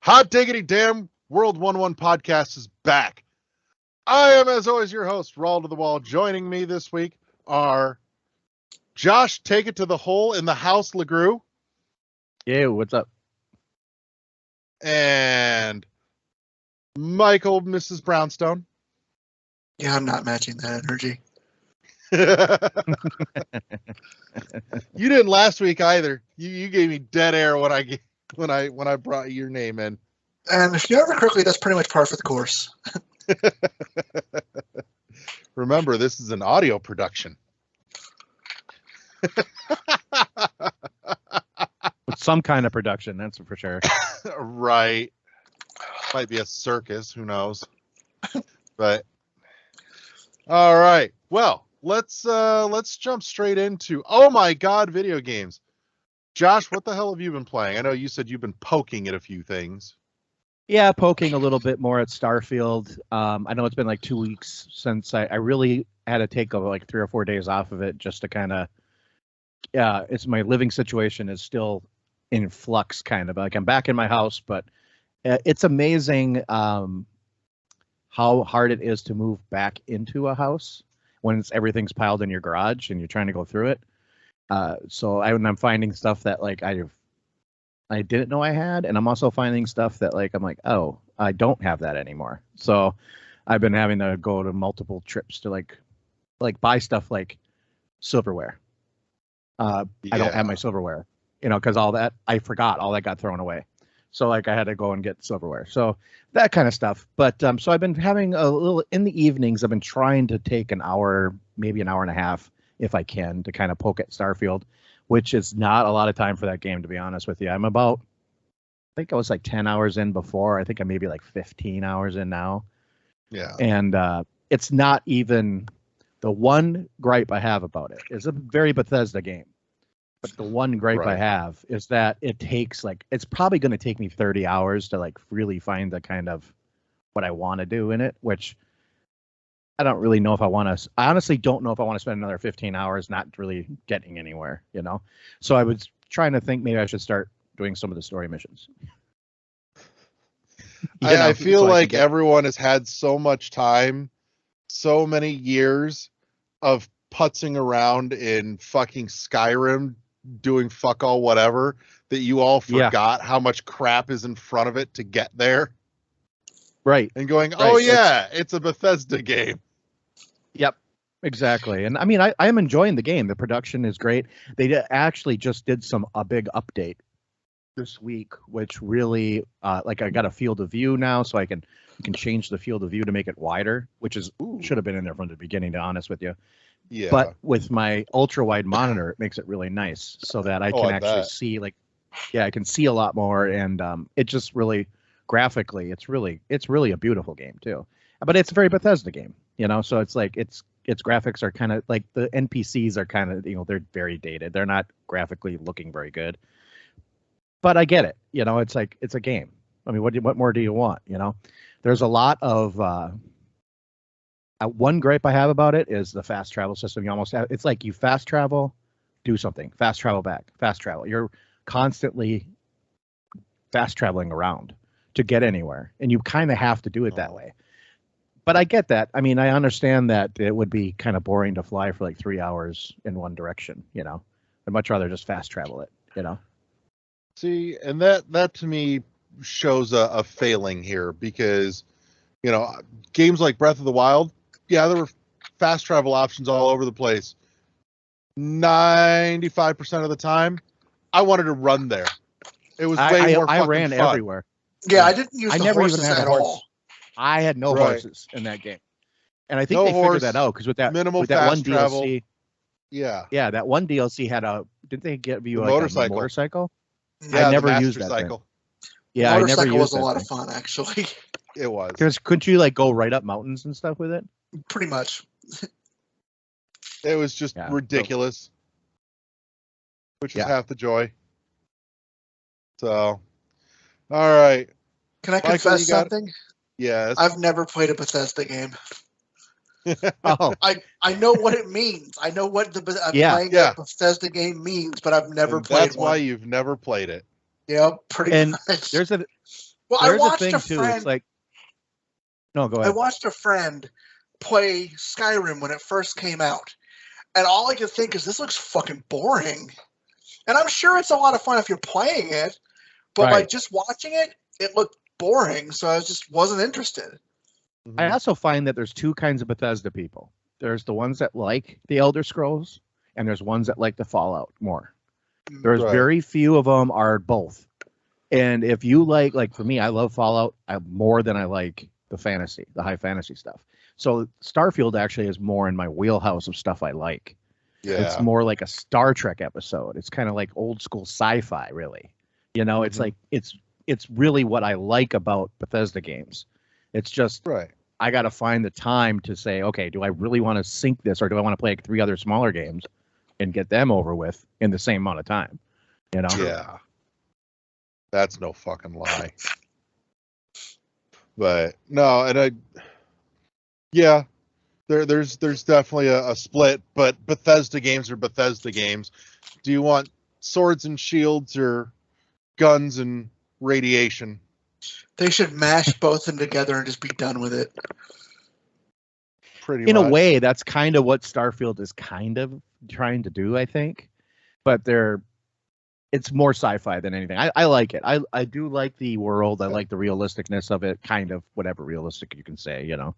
Hot diggity damn World 1-1 podcast is back. I am, as always, your host, Rawl to the Wall. Joining me this week are Josh, take it to the hole in the house, LeGrew. Yeah, what's up? And Michael, Mrs. Brownstone. Yeah, I'm not matching that energy. You didn't last week either. You gave me dead air when I brought your name in. And if you remember correctly, that's pretty much par for the course. Remember, this is an audio production. With some kind of production, that's for sure. Right. Might be a circus, who knows. But all right. Well, let's jump straight into oh my god, video games. Josh, what the hell have you been playing? I know you said you've been poking at a few things. Yeah, poking a little bit more at Starfield. I know it's been like 2 weeks since I really had to take like 3 or 4 days off of it just to kind of, it's my living situation is still in flux kind of. Like I'm back in my house, but it's amazing how hard it is to move back into a house when everything's piled in your garage and you're trying to go through it. So I'm finding stuff that like I didn't know I had, and I'm also finding stuff that like I'm like, oh, I don't have that anymore. So I've been having to go to multiple trips to like buy stuff like silverware. I don't have my silverware, because I forgot all that got thrown away. So like I had to go and get silverware. So that kind of stuff. But so I've been having a little in the evenings. I've been trying to take an hour, maybe an hour and a half, if I can, to kind of poke at Starfield, which is not a lot of time for that game, to be honest with you. I think I was like 10 hours in before. I think I'm maybe like 15 hours in now. Yeah. And it's not even the one gripe I have about it. It's a very Bethesda game. But the one gripe I have is that it takes it's probably going to take me 30 hours to like really find the kind of what I want to do in it, which I don't really know if I want to. I honestly don't know if I want to spend another 15 hours not really getting anywhere, So I was trying to think maybe I should start doing some of the story missions. I feel like everyone has had so much time, so many years of putzing around in fucking Skyrim doing fuck all whatever that you all forgot how much crap is in front of it to get there. Right. And going, oh yeah, it's a Bethesda game. Yep, exactly. And I mean, I am enjoying the game. The production is great. They actually just did a big update this week, which really, I got a field of view now, so you can change the field of view to make it wider, which should have been in there from the beginning, to be honest with you. Yeah. But with my ultra wide monitor, it makes it really nice so that I can actually see I can see a lot more, and it just really graphically, it's really a beautiful game too. But it's a very Bethesda game. So it's like its graphics are kind of like the NPCs are kind of, they're very dated. They're not graphically looking very good. But I get it. It's like it's a game. I mean, what more do you want? There's a lot of one gripe I have about it is the fast travel system. You almost have it's like you fast travel, do something, fast travel back, fast travel. You're constantly fast traveling around to get anywhere, and you kind of have to do it that way. But I get that. I mean, I understand that it would be kind of boring to fly for like 3 hours in one direction, I'd much rather just fast travel it, See, and that to me shows a failing here because, games like Breath of the Wild, there were fast travel options all over the place. 95% of the time, I wanted to run there. It was way more fucking I ran fun. everywhere. Yeah, I didn't use the horses at all. I had no horses in that game, and I think they figured that out because with that one travel, DLC, that one DLC had didn't they give you a motorcycle? Yeah, I never used that thing. Yeah, I never used it. Was a lot of fun actually. It was. Couldn't you go right up mountains and stuff with it? Pretty much. It was just ridiculous, which is half the joy. So, all right. Can I confess something? Yes. I've never played a Bethesda game. Oh. I know what it means. I know what playing a Bethesda game means, but I've never played one. That's why you've never played it. Yeah, pretty much. Well, there's a thing too. It's like, no, go ahead. I watched a friend play Skyrim when it first came out, and all I could think is, this looks fucking boring. And I'm sure it's a lot of fun if you're playing it, but like just watching it, it looked boring, so I just wasn't interested. I also find that there's two kinds of Bethesda people. There's the ones that like the Elder Scrolls, and there's ones that like the Fallout more. There's very few of them are both. And if you like for me, I love Fallout more than I like the high fantasy stuff. So Starfield actually is more in my wheelhouse of stuff I like. Yeah. It's more like a Star Trek episode. It's kind of like old school sci-fi, really. You know, it's like it's really what I like about Bethesda games. It's just I got to find the time to say, okay, do I really want to sync this, or do I want to play like 3 other smaller games and get them over with in the same amount of time? You know? Yeah. That's no fucking lie. But no, and there's definitely a split, but Bethesda games are Bethesda games. Do you want swords and shields or guns and radiation? They should mash both of them together and just be done with it. Pretty much. In a way, that's kind of what Starfield is kind of trying to do, I think. But it's more sci-fi than anything. I like it. I do like the world. I like the realisticness of it, kind of whatever realistic you can say, you know.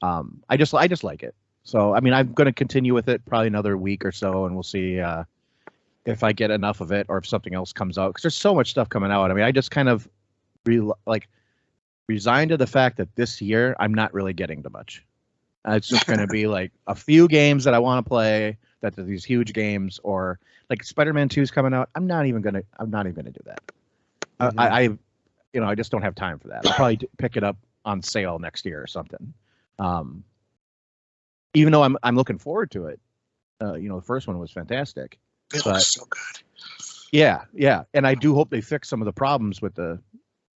I just like it. So I mean, I'm going to continue with it probably another week or so, and we'll see if I get enough of it or if something else comes out, because there's so much stuff coming out. I mean, I just kind of resigned to the fact that this year I'm not really getting to much. It's just going to be like a few games that I want to play, that are these huge games, or like Spider-Man 2 is coming out. I'm not even gonna do that. I just don't have time for that. I'll probably pick it up on sale next year or something. Even though I'm looking forward to it. The first one was fantastic. It looks so good. Yeah, and I do hope they fix some of the problems with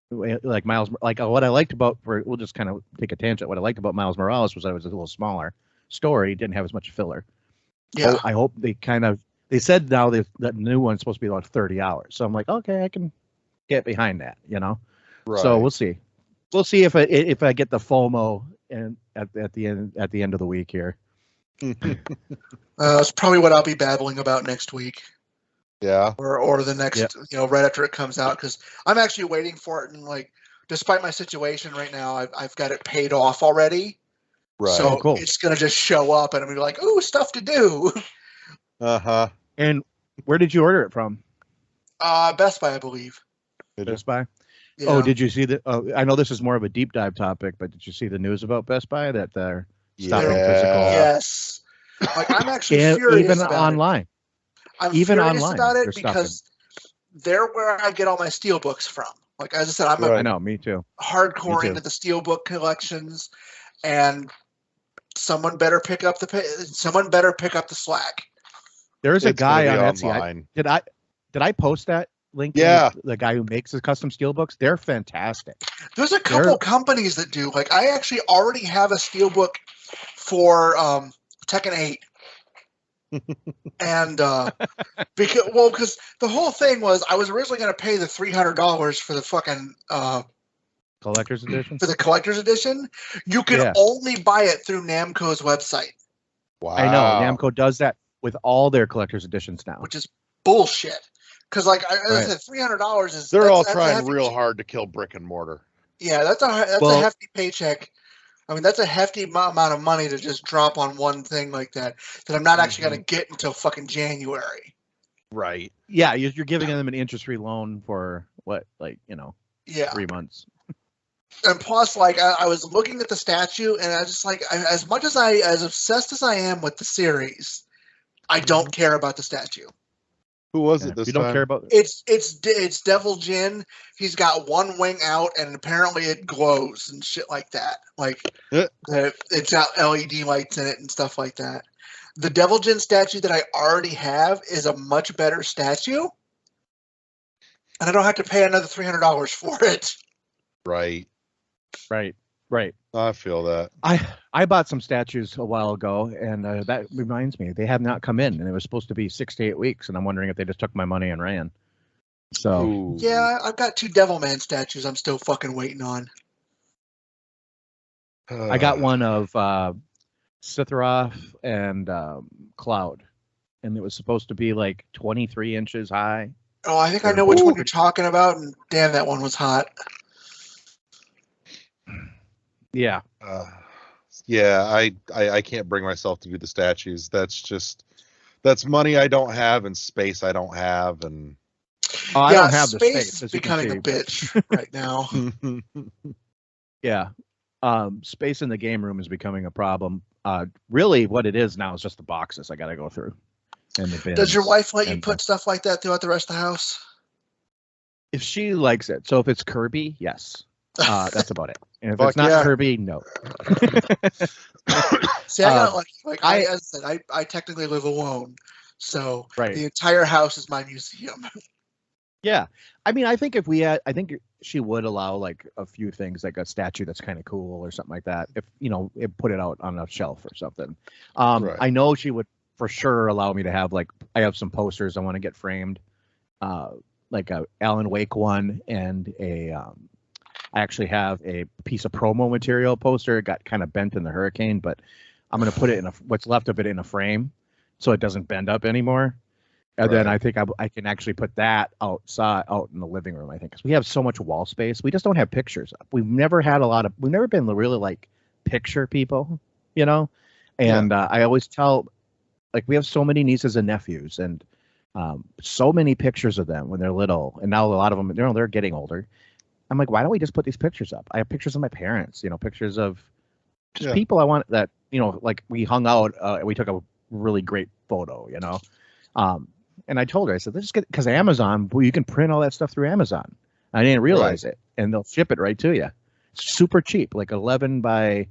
like Miles. Like what I liked about, we'll just kind of take a tangent. What I liked about Miles Morales was that it was a little smaller story, didn't have as much filler. Yeah, I hope they said now that new one's supposed to be like 30 hours. So I'm like, okay, I can get behind that, you know. Right. So we'll see. We'll see if I get the FOMO and at the end of the week here. It's probably what I'll be babbling about next week. Yeah. Or the next, right after it comes out, because I'm actually waiting for it, and like, despite my situation right now, I've got it paid off already. Right. So cool. It's gonna just show up, and I'm gonna be like, "Ooh, stuff to do." And where did you order it from? Best Buy, I believe. Best Buy. Yeah. Oh, did you see the? I know this is more of a deep dive topic, but did you see the news about Best Buy that they're stopping physical? Yes. Like, I'm actually furious even about online. It. I'm even furious online about it because they're where I get all my steelbooks from. Like, as I said, I know, me too. Hardcore into the steelbook collections, and someone better pick up the slack. There's a guy on Etsy. Did I post that link? Yeah, the guy who makes the custom steelbooks. They're fantastic. There's a couple companies that do. Like, I actually already have a steelbook for Tekken 8. And because the whole thing was, I was originally going to pay the $300 for the fucking collector's edition. For the collector's edition, you can only buy it through Namco's website. Wow, I know Namco does that with all their collector's editions now, which is bullshit. Because like I said, $300 is they're all trying real hard to kill brick and mortar. Yeah, that's a hefty paycheck. I mean, that's a hefty amount of money to just drop on one thing like that I'm not actually going to get until fucking January. Right. Yeah, you're giving them an interest-free loan for what, 3 months. And plus, like, I was looking at the statue, and I just like, as obsessed as I am with the series, I don't care about the statue. Who was it this you time? Don't care about it's Devil Jin. He's got one wing out, and apparently it glows and shit like that. Like, it's got LED lights in it and stuff like that. The Devil Jin statue that I already have is a much better statue, and I don't have to pay another $300 for it. Right. I feel that. I bought some statues a while ago, and that reminds me, they have not come in, and it was supposed to be 6 to 8 weeks, and I'm wondering if they just took my money and ran. So Ooh. Yeah, I've got 2 Devilman statues I'm still fucking waiting on. I got one of Sithroth and Cloud, and it was supposed to be like 23 inches high. Oh, I think I know which one you're talking about, and damn, that one was hot. Yeah. Yeah, I can't bring myself to do the statues. That's money I don't have and space I don't have, and I don't have the space. Is becoming a bitch right now. Yeah. Space in the game room is becoming a problem. Really, what it is now is just the boxes I got to go through and the bins. Does your wife let you put stuff like that throughout the rest of the house? If she likes it. So if it's Kirby, yes. That's about it. And if Fuck it's not yeah. Kirby, no. See, I got as I said, I technically live alone, so the entire house is my museum. Yeah, I mean, I think I think she would allow like a few things, like a statue that's kind of cool or something like that. If put it out on a shelf or something. I know she would for sure allow me to have I have some posters I want to get framed, like a Alan Wake one and I actually have a piece of promo material poster. It got kind of bent in the hurricane, but I'm going to put it in what's left of it in a frame so it doesn't bend up anymore. And then I think I can actually put that out in the living room, I think, because we have so much wall space. We just don't have pictures up. We've never been really like picture people, And I always tell, we have so many nieces and nephews and so many pictures of them when they're little. And now a lot of them, they're getting older. I'm like, why don't we just put these pictures up? I have pictures of my parents, pictures of just people I want that, like we hung out, we took a really great photo, and I told her, I said, let's just get, because Amazon, you can print all that stuff through Amazon. I didn't realize it, and they'll ship it right to you. It's super cheap, like 11 by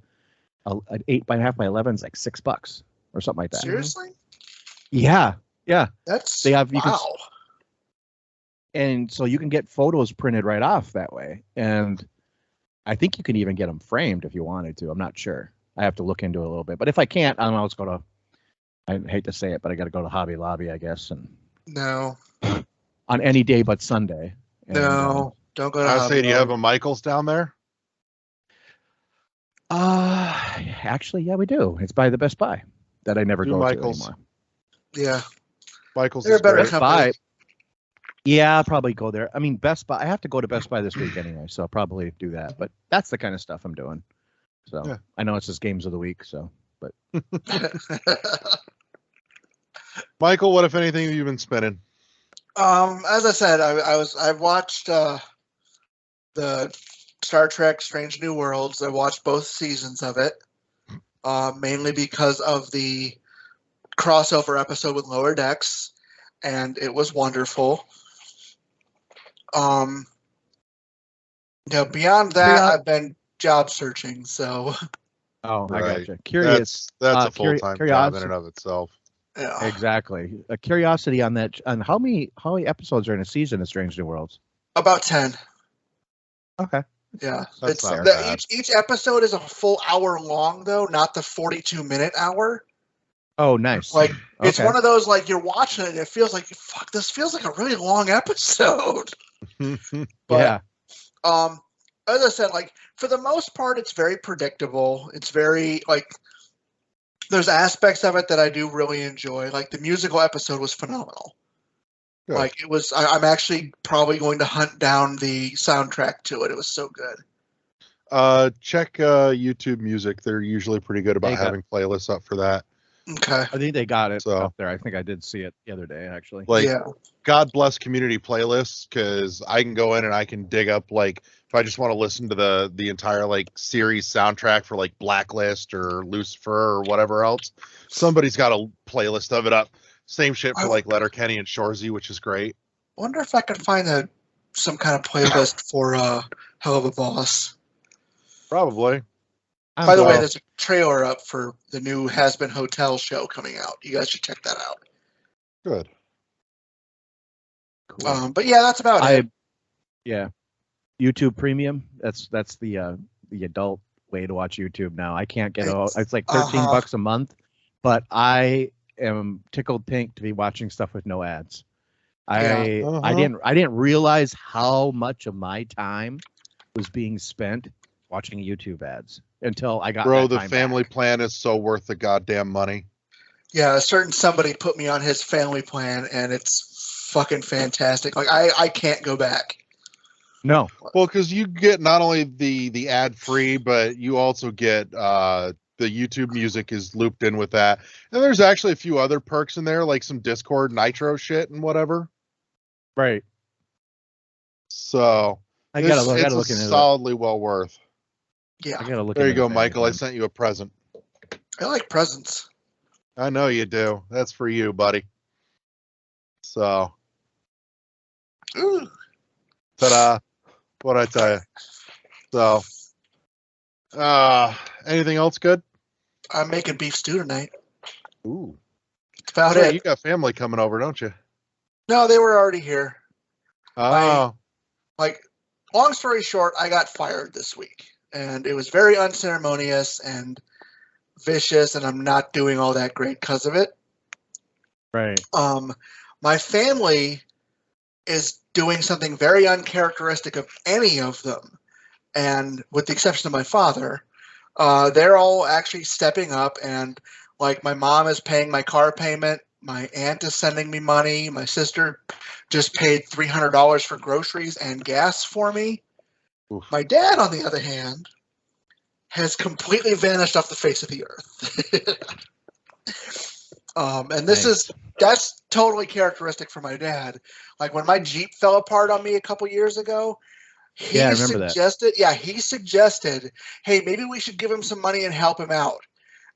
an 8.5 by 11 is like $6 or something like that. Seriously? Yeah. That's and so you can get photos printed right off that way, and I think you can even get them framed if you wanted to. I'm not sure. I have to look into it a little bit, but if I can't, I don't know. Let's go to. I hate to say it, but I got to go to Hobby Lobby, I guess, and. No. On any day but Sunday. And, no, don't go to Hobby Lobby. Do you have a Michael's down there? Actually, yeah, we do. It's by the Best Buy that I never go Michael's. to anymore. Yeah. Michael's They're is better great. company. Yeah, I'll probably go there. I mean, Best Buy, I have to go to Best Buy this week anyway, so I'll probably do that. But that's the kind of stuff I'm doing. So I know it's just games of the week, so but Michael, what if anything have you been spinning? As I said, I've watched the Star Trek Strange New Worlds. I watched both seasons of it, mainly because of the crossover episode with Lower Decks, and it was wonderful. Beyond that, I've been job searching, so. Oh, I gotcha. Curious. That's a full-time job in and of itself. Yeah. Exactly. A curiosity on that. On how many episodes are in a season of Strange New Worlds? About 10. Okay. Yeah. That's not bad. Each episode is a full hour long, though, not the 42-minute hour. Oh, nice. It's one of those, you're watching it and it feels like, fuck, this feels like a really long episode. Yeah. As I said, for the most part, it's very predictable. It's very, there's aspects of it that I do really enjoy. The musical episode was phenomenal. Good. It was, I'm actually probably going to hunt down the soundtrack to it. It was so good. Check YouTube Music. They're usually pretty good about having playlists up for that. Okay. I think they got it up there. I think I did see it the other day, actually. God bless community playlists, because I can go in and I can dig up, if I just want to listen to the entire, series soundtrack for, Blacklist or Lucifer or whatever else. Somebody's got a playlist of it up. Same shit for, Letterkenny and Shoresy, which is great. I wonder if I can find some kind of playlist for Hell of a Boss. Probably. By the way, there's a trailer up for the new Has Been Hotel show coming out. You guys should check that out. Good. Cool. But yeah, that's about it. Yeah. YouTube Premium. That's the adult way to watch YouTube now. I can't get it's like $13 a month, but I am tickled pink to be watching stuff with no ads. I didn't realize how much of my time was being spent watching YouTube ads until I got Bro, that the time family back. plan is so worth the goddamn money. Yeah, a certain somebody put me on his family plan, and it's fucking fantastic. Like I can't go back. No, Well, because you get not only the ad free, but you also get the YouTube music is looped in with that, and there's actually a few other perks in there, like some Discord Nitro shit and whatever. right. So I gotta it's look into it. solidly well worth. Yeah, I gotta look. There you into go, the family Michael. I plan. sent you a present. I like presents. I know you do. That's for you, buddy. So, Ooh. ta-da! What'd I tell you? So, anything else good? I'm making beef stew tonight. Ooh, That's about that's right. it. You got family coming over, don't you? No, they were already here. Oh, Like, long story short, I got fired this week, and it was very unceremonious and vicious, and I'm not doing all that great because of it. Right. My family is doing something very uncharacteristic of any of them, and with the exception of my father, they're all actually stepping up. And like, my mom is paying my car payment, my aunt is sending me money, my sister just paid $300 for groceries and gas for me. oof. My dad, on the other hand, has completely vanished off the face of the earth. And that's totally characteristic for my dad. Like, when my Jeep fell apart on me a couple years ago, he Yeah, I remember that. suggested, hey, maybe we should give him some money and help him out.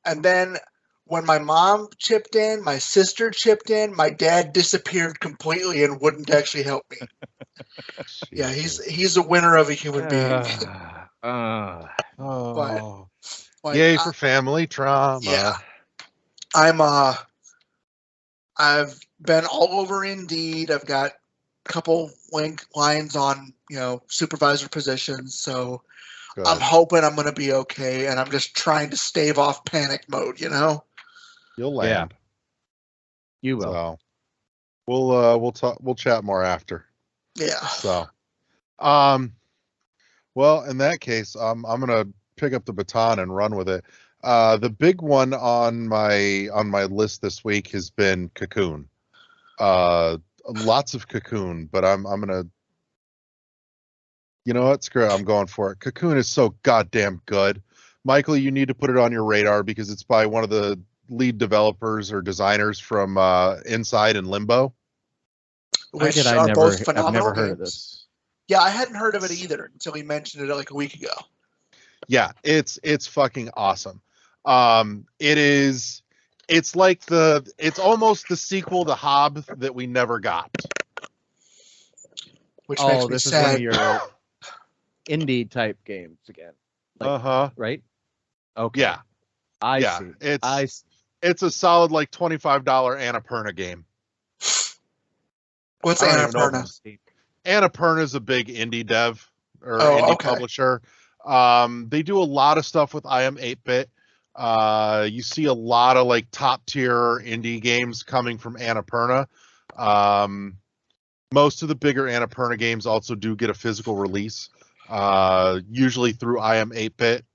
And then when my mom chipped in, my sister chipped in, my dad disappeared completely and wouldn't actually help me. Yeah, he's a winner of a human being. Oh, Like, yay for family trauma. yeah. I've been all over Indeed. I've got a couple link lines on, supervisor positions. So Good. I'm hoping I'm going to be okay. And I'm just trying to stave off panic mode, You'll land. You will. So we'll chat more after. Yeah. So, well, in that case, I'm gonna pick up the baton and run with it. The big one on my list this week has been Cocoon. Lots of Cocoon, but I'm gonna, you know what? Screw it, I'm going for it. Cocoon is so goddamn good. Michael, you need to put it on your radar because it's by one of the lead developers or designers from Inside and Limbo. Which are both I've phenomenal never heard of games. this. Yeah, I hadn't heard of it either until he mentioned it like a week ago. Yeah, it's fucking awesome. It's almost the sequel to Hob that we never got. Which makes me this sad. is one of your indie type games again. Right? Okay. Yeah. I see. It's a solid like $25 Annapurna game. What's I don't even know if Annapurna? Annapurna is a big indie dev or indie publisher. They do a lot of stuff with I Am 8-bit. You see a lot of like top tier indie games coming from Annapurna. Most of the bigger Annapurna games also do get a physical release, usually through I Am 8-bit.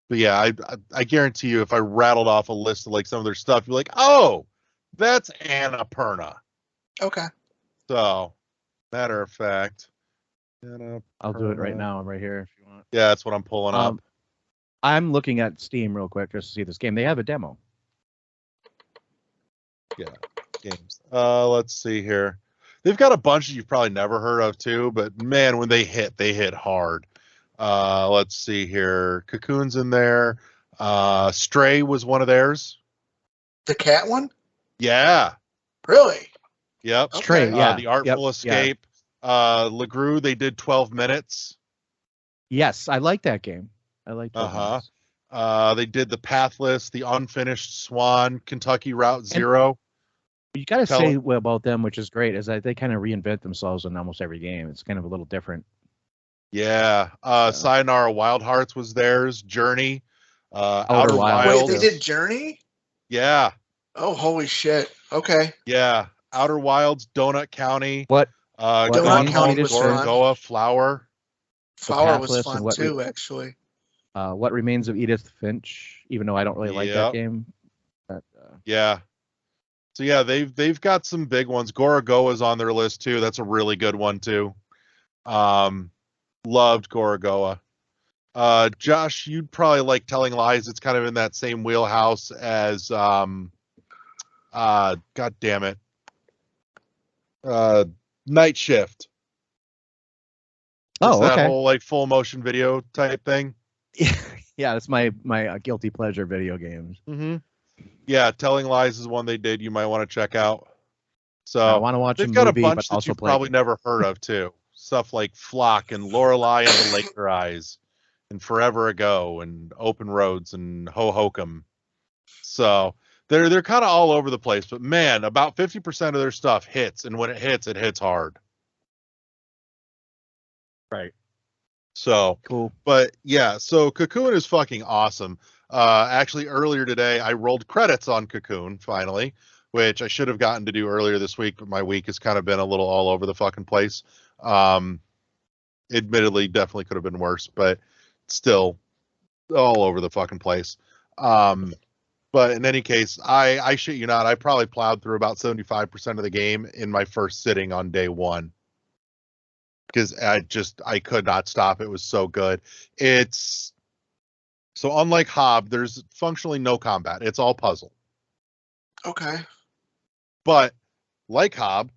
But yeah, I guarantee you, if I rattled off a list of like some of their stuff, you're like, oh, that's Annapurna. Okay. So, matter of fact, I'll do it right now. I'm right here if you want. Yeah, that's what I'm pulling up. I'm looking at Steam real quick just to see this game. They have a demo. Yeah, games. Let's see here. They've got a bunch you've probably never heard of too, but man, when they hit hard. Let's see here. Cocoon's in there. Stray was one of theirs. The cat one? Yeah. Really? Yep. Stray, yeah. The Artful Escape. Yeah. LeGrue, they did 12 minutes. Yes, I like that game. I like 12 minutes. They did the Pathless, the Unfinished Swan, Kentucky Route Zero. You got to say about them, which is great, is that they kind of reinvent themselves in almost every game. It's kind of a little different. Yeah. Sayonara Wild Hearts was theirs. Journey. Outer Wild. Wait, they did Journey? Yeah. Oh, holy shit. Okay. Yeah. Outer Wilds, Donut County. What Donut County was fun. Gorogoa, Flower. Flower was Pathless and fun what too, actually. What Remains of Edith Finch? Even though I don't really like that game. But, Yeah. So yeah, they've got some big ones. Gorogoa's on their list too. That's a really good one too. Loved Gorogoa. Josh, you'd probably like Telling Lies. It's kind of in that same wheelhouse as God damn it. Night Shift. It's that whole like full motion video type thing. Yeah, that's my guilty pleasure video games. Mm-hmm. Yeah, Telling Lies is one they did. You might want to check out. So I want to watch they've a got movie, a bunch but that also you've play probably never heard of too. Stuff like Flock and Lorelei and the Laker Eyes and Forever Ago and Open Roads and Ho Hokum. So they're kind of all over the place, but man, about 50% of their stuff hits, and when it hits hard. Right. So cool. But yeah, so Cocoon is fucking awesome. Actually, earlier today, I rolled credits on Cocoon finally, which I should have gotten to do earlier this week, but my week has kind of been a little all over the fucking place. Admittedly, definitely could have been worse, but still all over the fucking place. But in any case, I shit you not, I probably plowed through about 75% of the game in my first sitting on day one. Because I could not stop. It was so good. It's so unlike Hob, there's functionally no combat. It's all puzzle. Okay. But like Hob,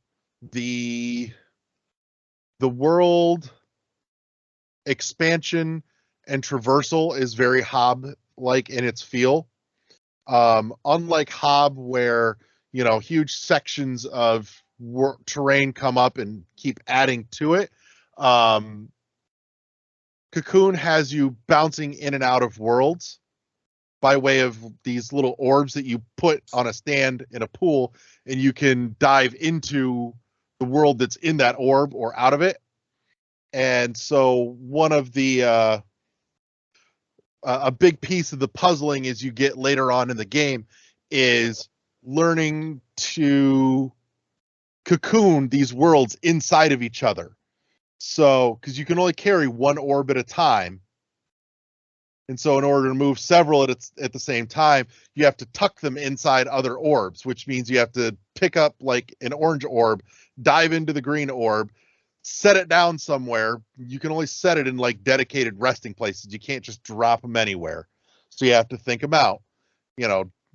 the world expansion and traversal is very Hob-like in its feel. Unlike Hob, where huge sections of terrain come up and keep adding to it. Cocoon has you bouncing in and out of worlds by way of these little orbs that you put on a stand in a pool, and you can dive into the world that's in that orb or out of it. And so one of the a big piece of the puzzling as you get later on in the game is learning to cocoon these worlds inside of each other. So, because you can only carry one orb at a time. And so in order to move several at the same time, you have to tuck them inside other orbs, which means you have to pick up like an orange orb, dive into the green orb, set it down somewhere. You can only set it in like dedicated resting places. You can't just drop them anywhere. So you have to think them out,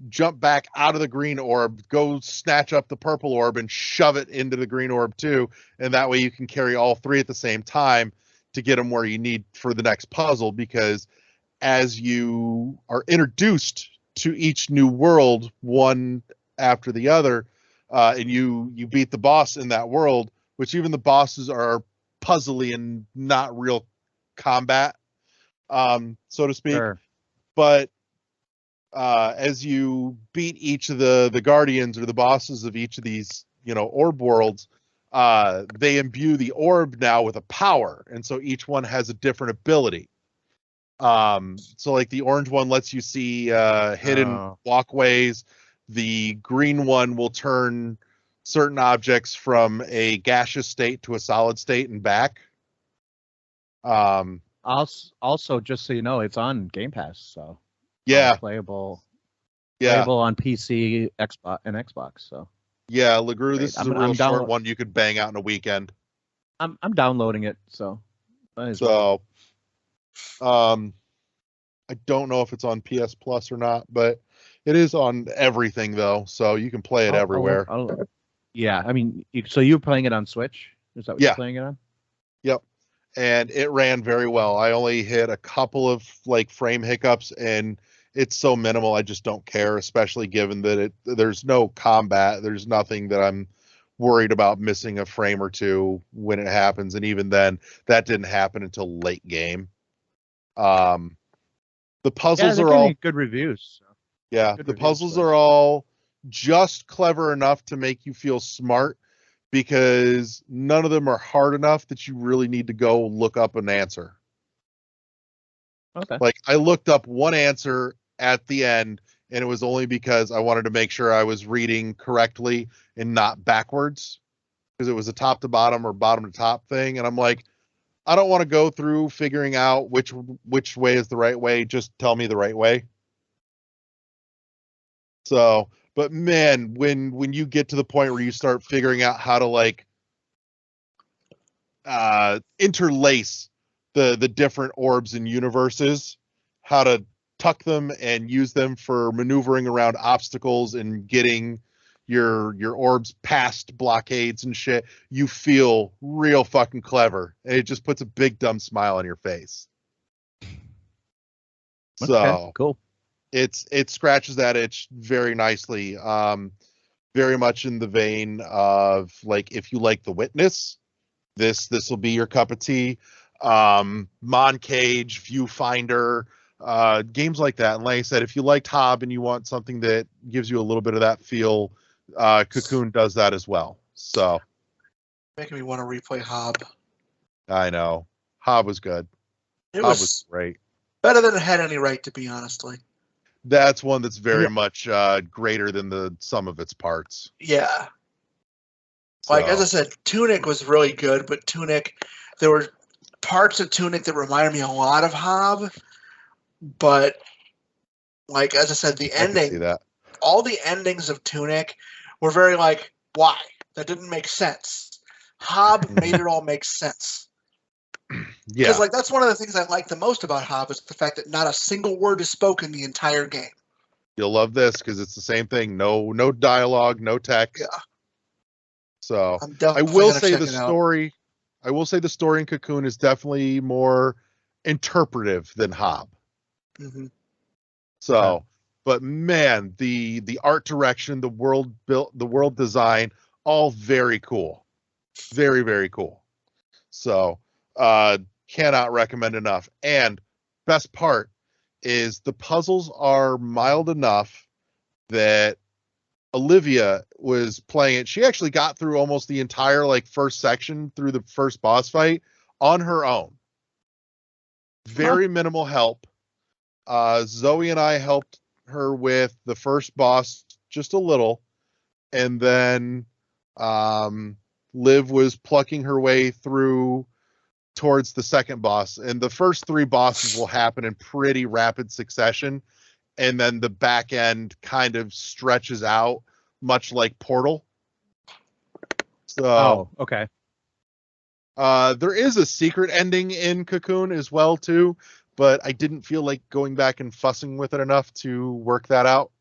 jump back out of the green orb, go snatch up the purple orb and shove it into the green orb too. And that way you can carry all three at the same time to get them where you need for the next puzzle. Because as you are introduced to each new world, one after the other, and you beat the boss in that world, which even the bosses are puzzly and not real combat, so to speak. Sure. But as you beat each of the guardians or the bosses of each of these, orb worlds, they imbue the orb now with a power. And so each one has a different ability. So like the orange one lets you see hidden walkways. The green one will turn certain objects from a gaseous state to a solid state and back. Also, just so you know, it's on Game Pass, so yeah, playable on PC, Xbox, and Xbox. So yeah, LeGrew, this is a real short one you could bang out in a weekend. I'm downloading it, so. I don't know if it's on PS Plus or not, but it is on everything though, so you can play it everywhere. Yeah, I mean, so you're playing it on Switch? Is that what you're playing it on? Yep. And it ran very well. I only hit a couple of like frame hiccups, and it's so minimal I just don't care, especially given that there's no combat. There's nothing that I'm worried about missing a frame or two when it happens, and even then that didn't happen until late game. The puzzles are all good reviews. So. Yeah, the puzzles are all just clever enough to make you feel smart, because none of them are hard enough that you really need to go look up an answer. Okay. Like I looked up one answer at the end, and it was only because I wanted to make sure I was reading correctly and not backwards, because it was a top to bottom or bottom to top thing, and I'm like, I don't want to go through figuring out which way is the right way. Just tell me the right way. So, but man, when you get to the point where you start figuring out how to like interlace the different orbs and universes, how to tuck them and use them for maneuvering around obstacles and getting your orbs past blockades and shit, you feel real fucking clever. And it just puts a big dumb smile on your face. So Okay, cool. it scratches that itch very nicely. Very much in the vein of like, if you like The Witness, this will be your cup of tea. Moncage, Viewfinder, games like that. And like I said, if you liked Hob and you want something that gives you a little bit of that feel, Cocoon does that as well. So Making me want to replay Hob. I know Hob was good. It Hob was was great. better than it had any right to be, honestly. That's one that's very Yeah. much greater than the sum of its parts. Yeah. Like, as I said, Tunic was really good, but Tunic, there were parts of Tunic that reminded me a lot of Hob, but, like, as I said, the I can see ending, that. all the endings of Tunic were very like, why? That didn't make sense. Hob made it all make sense. Yeah, Because, like, that's one of the things I like the most about Hob is the fact that not a single word is spoken the entire game. you'll love this because it's the same thing. No dialogue, no text. Yeah. So I'm I definitely will gonna say check the it out. story. I will say the story in Cocoon is definitely more interpretive than Hob. Mhm. So, but man, the art direction, the world built, the world design, all very cool, very very cool. So, cannot recommend enough. And best part is the puzzles are mild enough that Olivia was playing it. She actually got through almost the entire like first section through the first boss fight on her own. Very minimal help. Zoe and I helped her with the first boss just a little, and then Liv was plucking her way through towards the second boss. And the first three bosses will happen in pretty rapid succession, and then the back end kind of stretches out, much like Portal. So, Okay. there is a secret ending in Cocoon as well too, but I didn't feel like going back and fussing with it enough to work that out.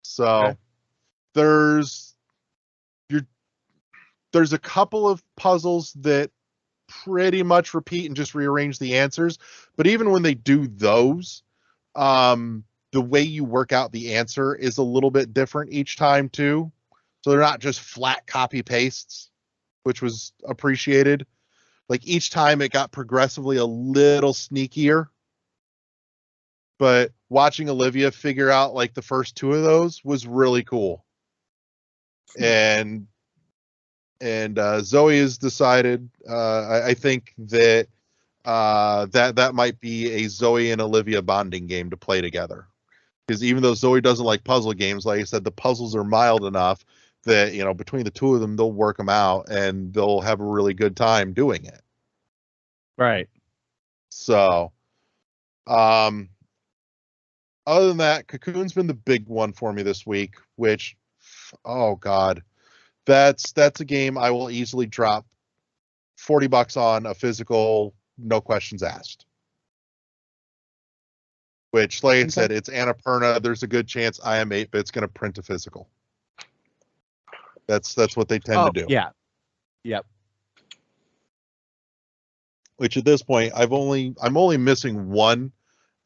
So Okay. there's a couple of puzzles that pretty much repeat and just rearrange the answers, but even when they do those, the way you work out the answer is a little bit different each time too. So they're not just flat copy pastes, which was appreciated. Like each time it got progressively a little sneakier. But watching Olivia figure out like the first two of those was really cool. And Zoe has decided, I think that that might be a Zoe and Olivia bonding game to play together. Because even though Zoe doesn't like puzzle games, like I said, the puzzles are mild enough that, you know, between the two of them, they'll work them out and they'll have a really good time doing it. Right. So, other than that, Cocoon's been the big one for me this week, which, oh God, that's a game I will easily drop $40 on a physical, no questions asked. Which, like I said, it's Annapurna. There's a good chance IM 8-bit's going to print a physical. That's what they tend to do. Yeah. Yep. Which at this point, I'm only missing one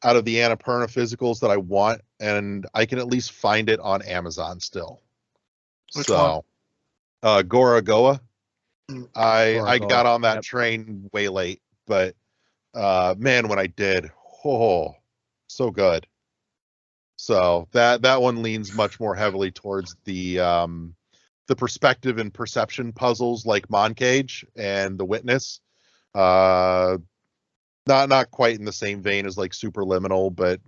out of the Annapurna physicals that I want, and I can at least find it on Amazon still. Which so, Gora Goa. I Goa. got on that train way late, but man, when I did, oh, so good. So that one leans much more heavily towards the perspective and perception puzzles like Moncage and The Witness. Not quite in the same vein as like Superliminal, but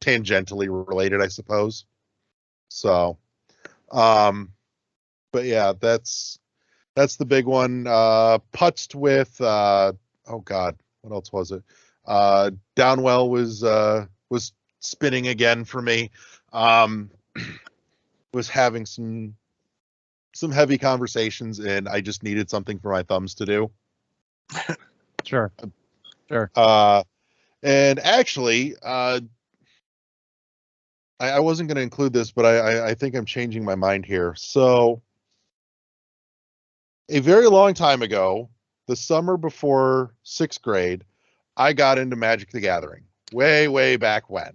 tangentially related, I suppose. So, but yeah, that's the big one. Putzed with oh god, what else was it? Downwell was spinning again for me. Was having some heavy conversations, and I just needed something for my thumbs to do. Sure. And actually, I wasn't going to include this, but I think I'm changing my mind here. So, a very long time ago, the summer before 6th grade, I got into Magic the Gathering. Way, way back when.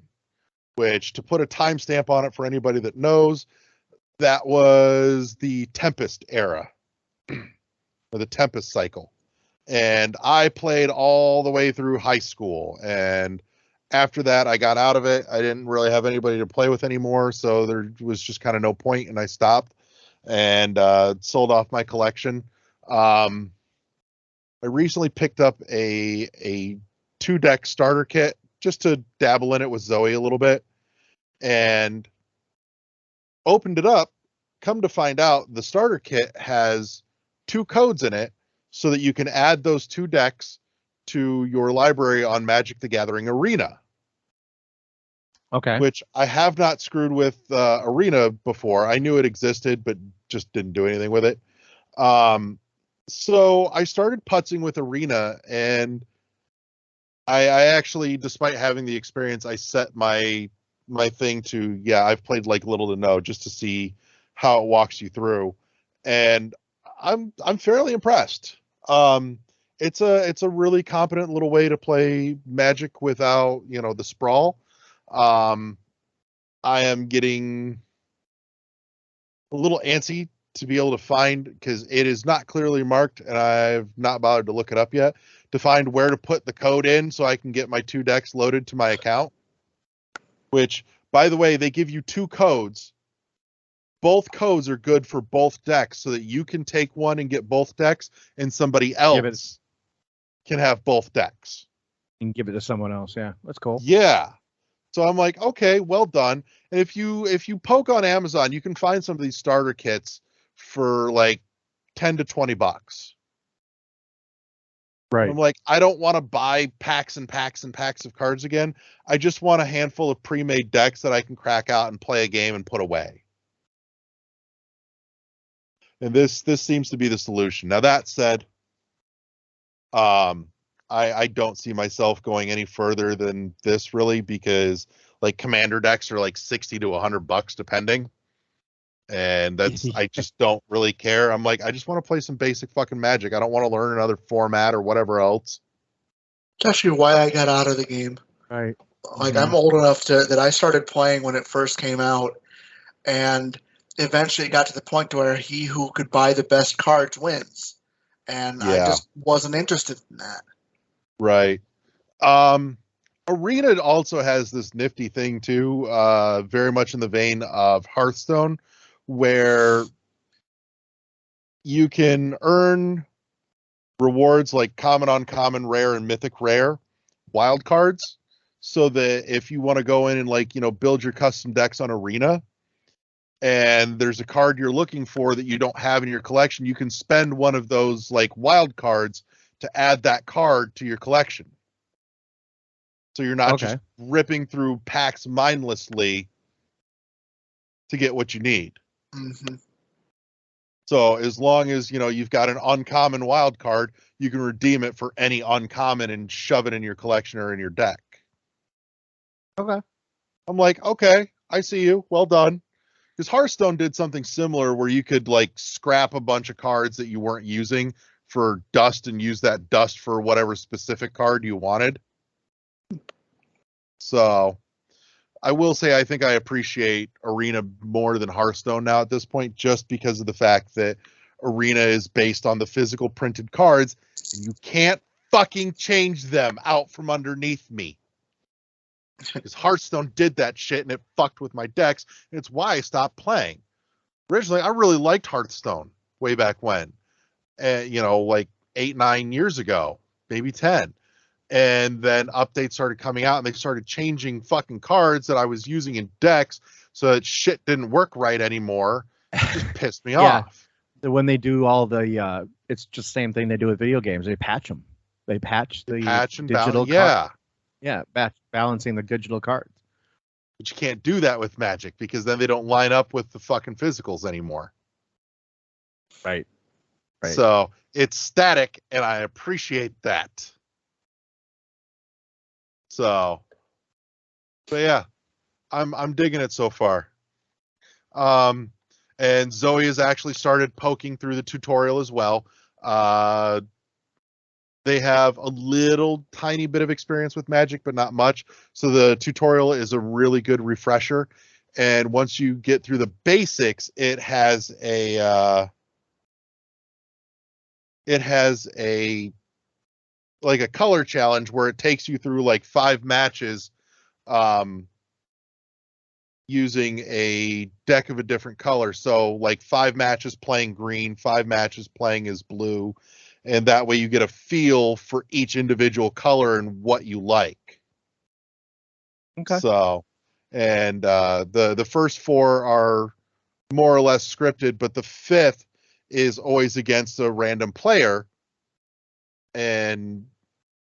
Which, to put a timestamp on it for anybody that knows, that was the Tempest era, or the Tempest cycle. And I played all the way through high school. And after that, I got out of it. I didn't really have anybody to play with anymore, so there was just kind of no point, and I stopped and sold off my collection. I recently picked up a 2-deck starter kit just to dabble in it with Zoe a little bit, and opened it up. Come to find out, the starter kit has 2 codes in it so that you can add those 2 decks to your library on Magic the Gathering Arena. Okay. Which I have not screwed with Arena before. I knew it existed, but just didn't do anything with it. So I started putzing with Arena, and I actually, despite having the experience, I set my thing to, I've played like little to no, just to see how it walks you through, and I'm fairly impressed. It's a really competent little way to play Magic without, the sprawl. I am getting a little antsy to be able to find, because it is not clearly marked, and I've not bothered to look it up yet, to find where to put the code in so I can get my 2 decks loaded to my account. Which, by the way, they give you 2 codes. Both codes are good for both decks, so that you can take one and get both decks, and somebody else can have both decks. And give it to someone else. Yeah, that's cool. Yeah. So I'm like, okay, well done. And if you poke on Amazon, you can find some of these starter kits for like $10 to $20. Right. I'm like, I don't want to buy packs and packs and packs of cards again. I just want a handful of pre-made decks that I can crack out and play a game and put away. And this seems to be the solution. Now, that said, I don't see myself going any further than this, really, because like commander decks are like $60 to $100 depending. And I just don't really care. I'm like, I just want to play some basic fucking Magic. I don't want to learn another format or whatever else. It's actually why I got out of the game. Right. Like, I'm old enough that I started playing when it first came out, and eventually it got to the point where he who could buy the best cards wins. And I just wasn't interested in that. Right. Arena also has this nifty thing too, very much in the vein of Hearthstone, where you can earn rewards like common, uncommon, rare, and mythic rare wild cards, so that if you want to go in and build your custom decks on Arena, and there's a card you're looking for that you don't have in your collection, you can spend one of those like wild cards to add that card to your collection. So you're not just ripping through packs mindlessly to get what you need. Mm-hmm. So as long as, you've got an uncommon wild card, you can redeem it for any uncommon and shove it in your collection or in your deck. Okay. I'm like, okay, I see you. Well done. Because Hearthstone did something similar where you could like scrap a bunch of cards that you weren't using for dust and use that dust for whatever specific card you wanted. So I will say I think I appreciate Arena more than Hearthstone now at this point, just because of the fact that Arena is based on the physical printed cards, and you can't fucking change them out from underneath me. Because Hearthstone did that shit, and it fucked with my decks, and it's why I stopped playing. Originally, I really liked Hearthstone way back when, like 8-9 years ago, maybe 10. And then updates started coming out, and they started changing fucking cards that I was using in decks. so that shit didn't work right anymore. It just pissed me Yeah. off. When they do all the, it's just the same thing they do with video games. They patch them. They patch the Patch and digital balance. Yeah. balancing the digital cards. But you can't do that with Magic because then they don't line up with the fucking physicals anymore. Right. So it's static, and I appreciate that. So, but yeah, I'm digging it so far. And Zoe has actually started poking through the tutorial as well. They have a little tiny bit of experience with Magic, but not much. So the tutorial is a really good refresher. And once you get through the basics, it has a like a color challenge where it takes you through like 5 matches using a deck of a different color. So like 5 matches playing green, 5 matches playing as blue, and that way you get a feel for each individual color and what you like. Okay. So, and the first 4 are more or less scripted, but the 5th is always against a random player. And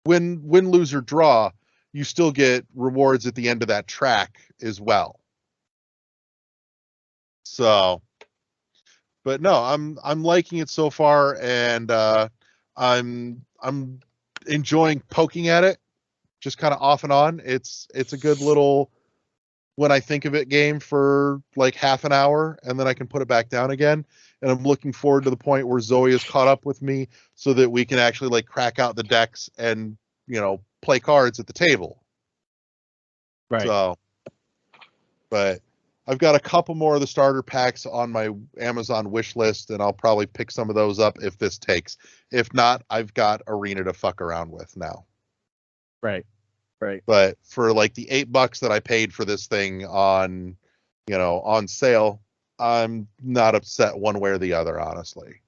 win, lose, or draw, you still get rewards at the end of that track as well. So, but no, I'm liking it so far, and I'm enjoying poking at it, just kind of off and on. It's a good little, when I think of it, game for like half an hour, and then I can put it back down again. And I'm looking forward to the point where Zoe is caught up with me, so that we can actually like crack out the decks and play cards at the table. Right. So, but I've got a couple more of the starter packs on my Amazon wish list, and I'll probably pick some of those up if this takes. If not, I've got Arena to fuck around with now. Right. But for like the $8 that I paid for this thing on sale, I'm not upset one way or the other, honestly.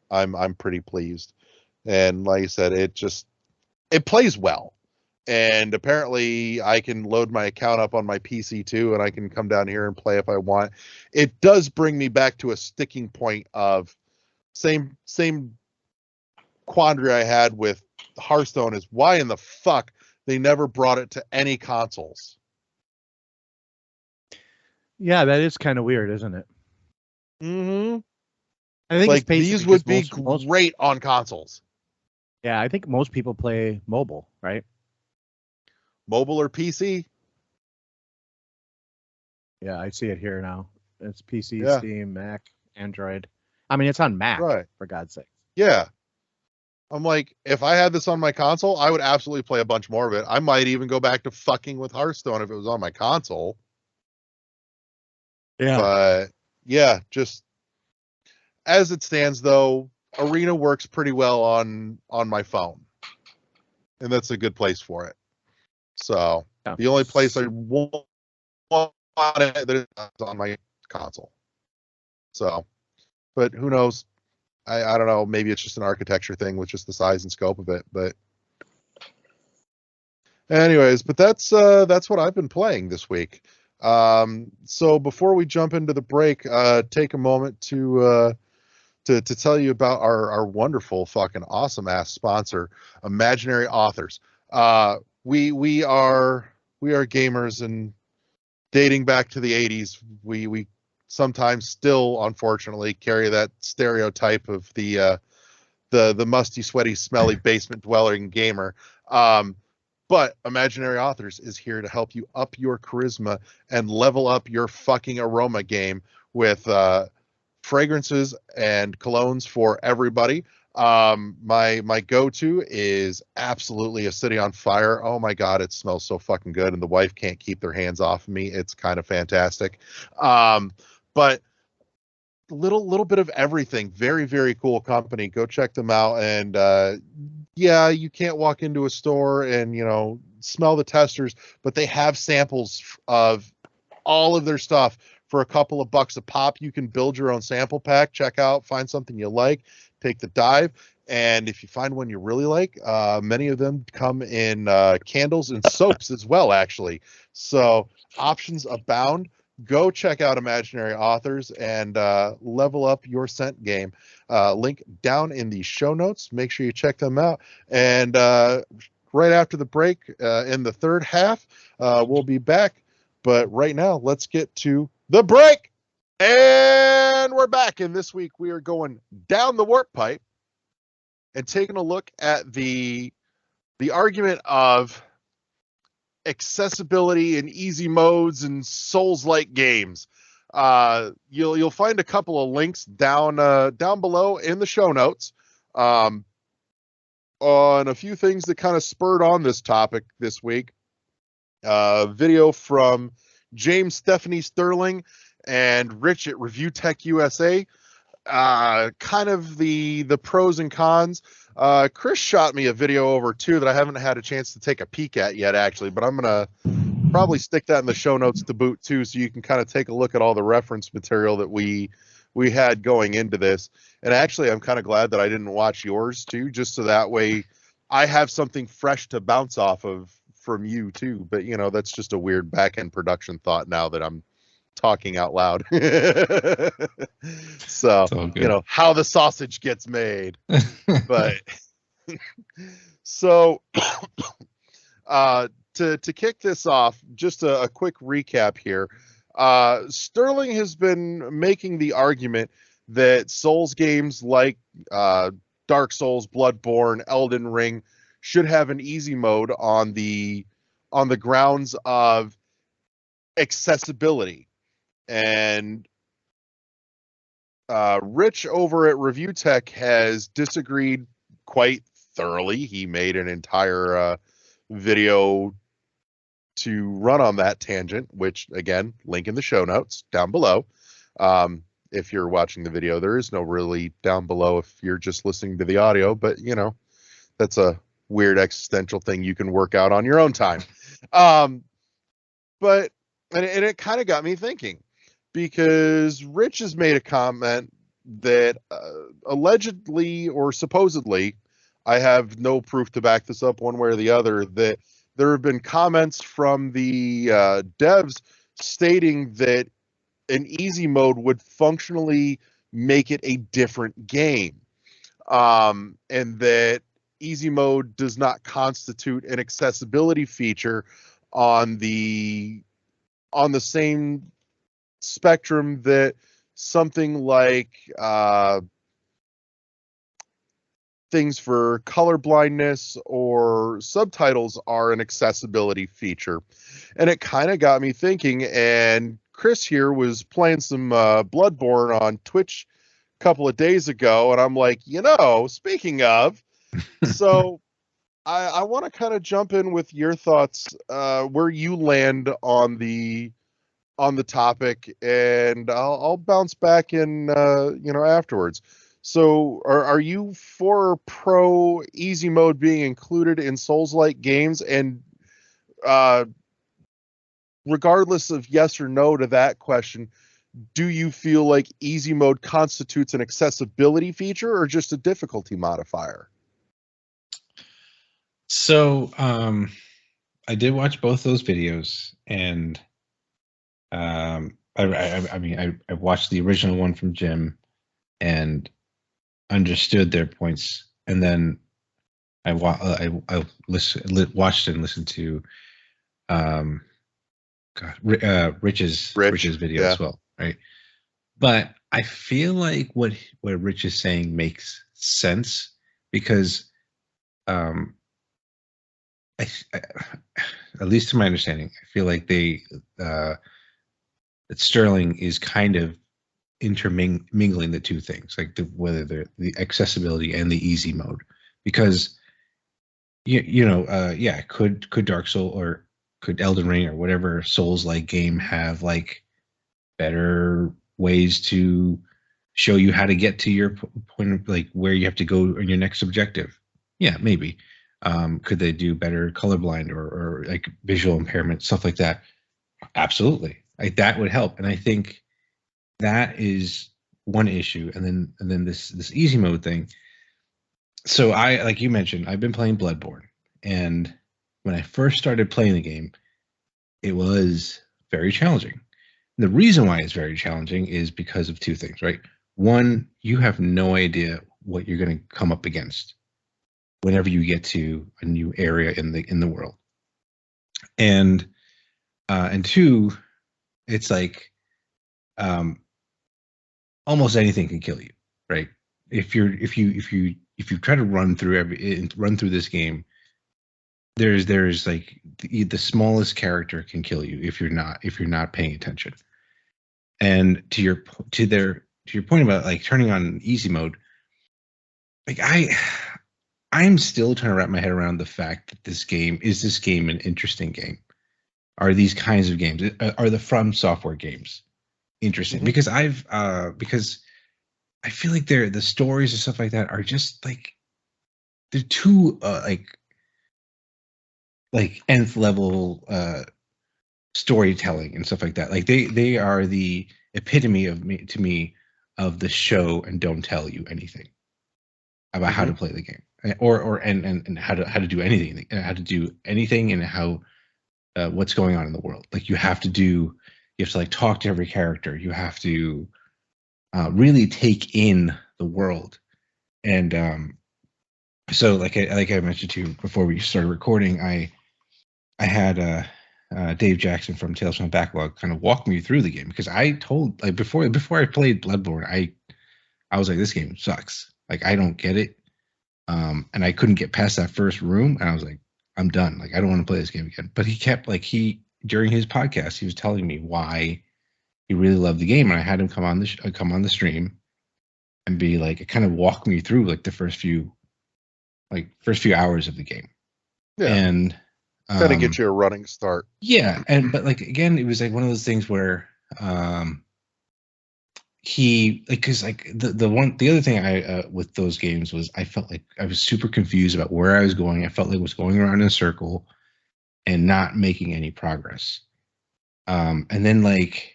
I'm pretty pleased. And like I said, it plays well. And apparently I can load my account up on my PC too, and I can come down here and play if I want. It does bring me back to a sticking point of same quandary I had with Hearthstone, is why in the fuck they never brought it to any consoles. Yeah, that is kind of weird, isn't it? Mm-hmm. I think Like, it's basically these would be most, great on consoles. Yeah, I think most people play mobile, right? Mobile or PC. Yeah, I see it here now. It's PC, Yeah. Steam, Mac, Android. I mean, it's on Mac, Right. for God's sake. Yeah. I'm like, if I had this on my console, I would absolutely play a bunch more of it. I might even go back to fucking with Hearthstone if it was on my console. Yeah. But yeah, just as it stands though, Arena works pretty well on my phone. And that's a good place for it. So Yeah. the only place I want it is on my console. So, but who knows? I don't know. Maybe it's just an architecture thing with just the size and scope of it. But anyways, but that's what I've been playing this week. So before we jump into the break, take a moment to tell you about our wonderful fucking awesome ass sponsor, Imaginary Authors. We are gamers, and dating back to the 80s, we sometimes still unfortunately carry that stereotype of the musty, sweaty, smelly basement dwelling gamer. But Imaginary Authors is here to help you up your charisma and level up your fucking aroma game with fragrances and colognes for everybody. My go-to is absolutely A City on Fire. Oh my god, it smells so fucking good, and the wife can't keep their hands off of me. It's kind of fantastic. But little bit of everything. Very, very cool company. Go check them out. And yeah, you can't walk into a store and smell the testers, but they have samples of all of their stuff for a couple of bucks a pop. You can build your own sample pack, check out, find something you like, take the dive. And if you find one you really like, many of them come in candles and soaps as well, actually. So options abound. go check out Imaginary Authors and level up your scent game. Link down in the show notes. Make sure you check them out. And right after the break, in the third half, we'll be back. But right now, let's get to the break. And we're back. And this week, we are going down the warp pipe and taking a look at the argument of accessibility and easy modes and Souls-like games. You'll find a couple of links down below in the show notes on a few things that kind of spurred on this topic this week. Video from James Stephanie Sterling and Rich at Review Tech USA. Kind of the pros and cons. Chris shot me a video over too that I haven't had a chance to take a peek at yet, actually, but I'm gonna probably stick that in the show notes to boot too, so you can kind of take a look at all the reference material that we had going into this. And actually, I'm kind of glad that I didn't watch yours too, just so that way I have something fresh to bounce off of from you too. But that's just a weird back-end production thought now that I'm talking out loud. So how the sausage gets made. But so to kick this off, just a quick recap here. Sterling has been making the argument that Souls games like Dark Souls, Bloodborne, Elden Ring should have an easy mode on the grounds of accessibility. And Rich over at Review Tech has disagreed quite thoroughly. He made an entire video to run on that tangent, which, again, link in the show notes down below. If you're watching the video, there is no really down below if you're just listening to the audio, but, that's a weird existential thing you can work out on your own time. But it kind of got me thinking, because Rich has made a comment that allegedly or supposedly, I have no proof to back this up one way or the other, that there have been comments from the devs stating that an easy mode would functionally make it a different game, and that easy mode does not constitute an accessibility feature on the same spectrum that something like things for color blindness or subtitles are an accessibility feature. And it kind of got me thinking, and Chris here was playing some Bloodborne on Twitch a couple of days ago, and I'm like, speaking of, so I want to kind of jump in with your thoughts, where you land on the topic, and I'll bounce back in, afterwards. So are you for or pro easy mode being included in Souls-like games? And regardless of yes or no to that question, do you feel like easy mode constitutes an accessibility feature or just a difficulty modifier? So I did watch both those videos, and I watched the original one from Jim and understood their points, and then I watched and listened to Rich's video as well, right? But I feel like what Rich is saying makes sense, because at least to my understanding, I feel like that Sterling is kind of intermingling the two things, like whether they're the accessibility and the easy mode, because could Dark Soul or could Elden Ring or whatever Souls-like game have like better ways to show you how to get to your point, like where you have to go in your next objective? Yeah, maybe. Could they do better colorblind or like visual impairment, stuff like that? Absolutely. Like that would help. And I think that is one issue. And then this easy mode thing. So like you mentioned, I've been playing Bloodborne, and when I first started playing the game, it was very challenging. The reason why it's very challenging is because of two things, right? One, you have no idea what you're going to come up against whenever you get to a new area in the world, and two, it's like almost anything can kill you, right? If you try to run through this game, there's like the smallest character can kill you if you're not paying attention. And to your point about like turning on easy mode, like I'm still trying to wrap my head around the fact that this game an interesting game? Are these kinds of games, are the From Software games interesting? Because because I feel like the stories and stuff like that are just like they're too like nth level storytelling and stuff like that. Like they are the epitome to me of the show and don't tell you anything about how to play the game, or how to do anything, and how what's going on in the world. Like you have to like talk to every character. You have to really take in the world. And so like I mentioned to you before we started recording, I had Dave Jackson from Tales from the Backlog kind of walk me through the game, because I told, like, before I played Bloodborne, I was like, this game sucks. Like, I don't get it. And I couldn't get past that first room, and I was like, I'm done. Like, I don't want to play this game again. But he kept during his podcast, he was telling me why he really loved the game, and I had him come on the stream and be like, kind of walk me through like the first few hours of the game. Yeah. And kind of get you a running start. Yeah, but like again, it was like one of those things where he, like, because like the other thing I with those games was I felt like I was super confused about where I was going. I felt like I was going around in a circle and not making any progress. And then like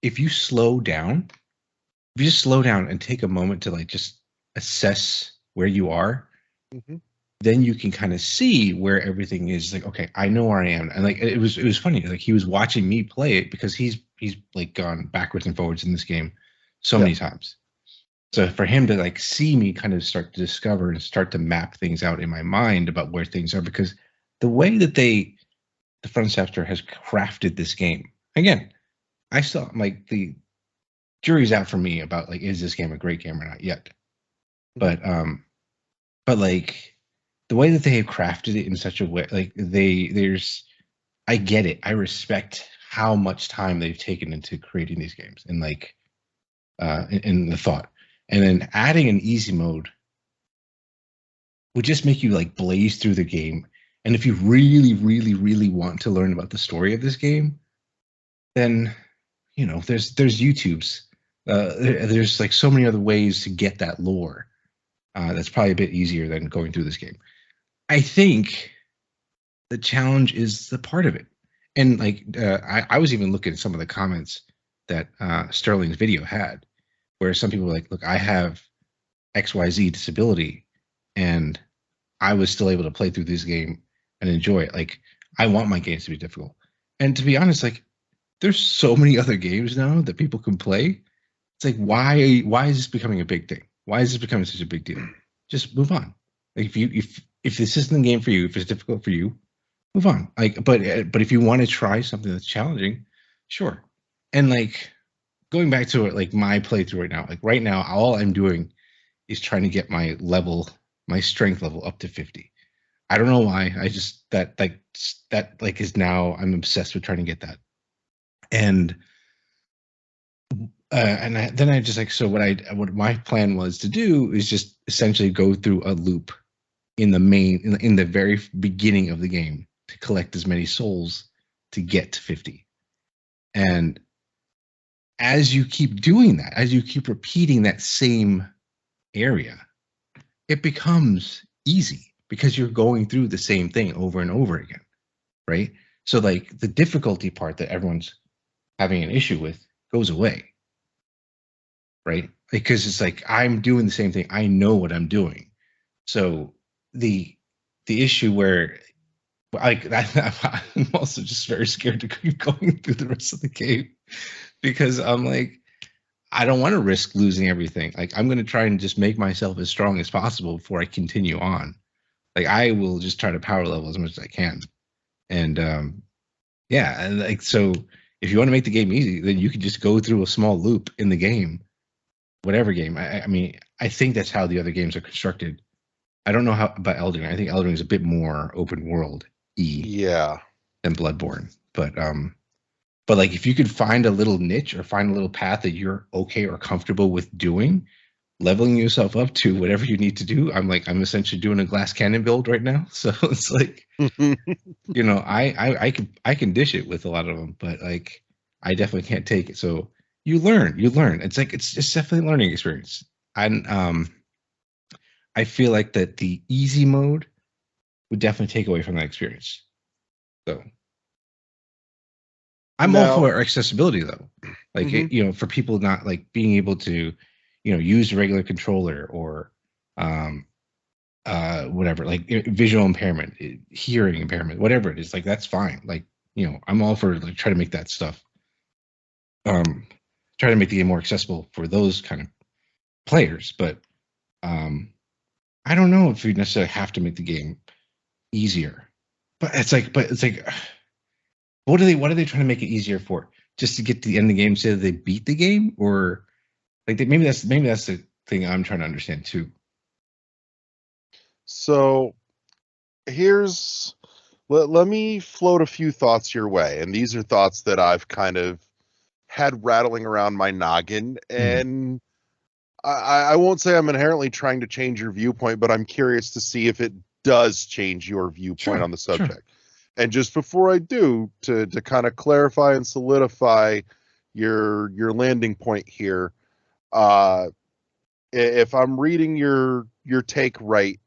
if you slow down, and take a moment to like just assess where you are, then you can kind of see where everything is. Like, okay, I know where I am. And like it was funny. Like he was watching me play it, because he's like gone backwards and forwards in this game so many times. So for him to like see me kind of start to discover and start to map things out in my mind about where things are, because the way that the From Software has crafted this game, again, I still, like, the jury's out for me about like, is this game a great game or not yet? But like the way that they have crafted it in such a way, like I get it. I respect how much time they've taken into creating these games, and like in the thought, and then adding an easy mode would just make you like blaze through the game. And if you really, really, really want to learn about the story of this game, then there's YouTube's. There's like so many other ways to get that lore. That's probably a bit easier than going through this game. I think the challenge is the part of it. And like I was even looking at some of the comments that Sterling's video had, where some people were like, look, I have XYZ disability, and I was still able to play through this game and enjoy it. Like, I want my games to be difficult. And to be honest, like, there's so many other games now that people can play. It's like, why is this becoming a big thing? Why is this becoming such a big deal? Just move on. Like, if this isn't the game for you, if it's difficult for you, move on. Like, but if you want to try something that's challenging, sure. And like, going back to it, like my playthrough right now, all I'm doing is trying to get my strength level up to 50. I don't know why. I just that is now, I'm obsessed with trying to get that. And then I just like, so what my plan was to do is just essentially go through a loop in the very beginning of the game to collect as many souls to get to 50. And as you keep doing that, as you keep repeating that same area, it becomes easy, because you're going through the same thing over and over again, right? So like the difficulty part that everyone's having an issue with goes away, right? Because it's like, I'm doing the same thing. I know what I'm doing. So the issue where, like, I'm also just very scared to keep going through the rest of the game, because I'm like, I don't want to risk losing everything. Like, I'm going to try and just make myself as strong as possible before I continue on. Like, I will just try to power level as much as I can. And yeah, and like, so if you want to make the game easy, then you can just go through a small loop in the game, whatever game. I mean, I think that's how the other games are constructed. I don't know how about Elden Ring. I think Elden Ring is a bit more open world Yeah. than Bloodborne. But like, if you could find a little niche or find a little path that you're okay or comfortable with doing, leveling yourself up to whatever you need to do. I'm essentially doing a glass cannon build right now. So it's like, you know, I can dish it with a lot of them, but like, I definitely can't take it. So you learn. It's like, it's definitely a learning experience. And I feel like that the easy mode would definitely take away from that experience. So I'm all for accessibility, though. Like, you know, for people not like being able to, you know, use a regular controller or whatever, like visual impairment, hearing impairment, whatever it is, like, that's fine. Like, you know, I'm all for like try to make that stuff, try to make the game more accessible for those kind of players. But I don't know if you necessarily have to make the game easier. But it's like, what are they trying to make it easier for? Just to get to the end of the game, say that they beat the game, or like maybe that's the thing I'm trying to understand too. So let me float a few thoughts your way, and these are thoughts that I've kind of had rattling around my noggin, and I won't say I'm inherently trying to change your viewpoint, but I'm curious to see if it does change your viewpoint on the subject. Sure. And just before I do, to kind of clarify and solidify your landing point here, if I'm reading your take right,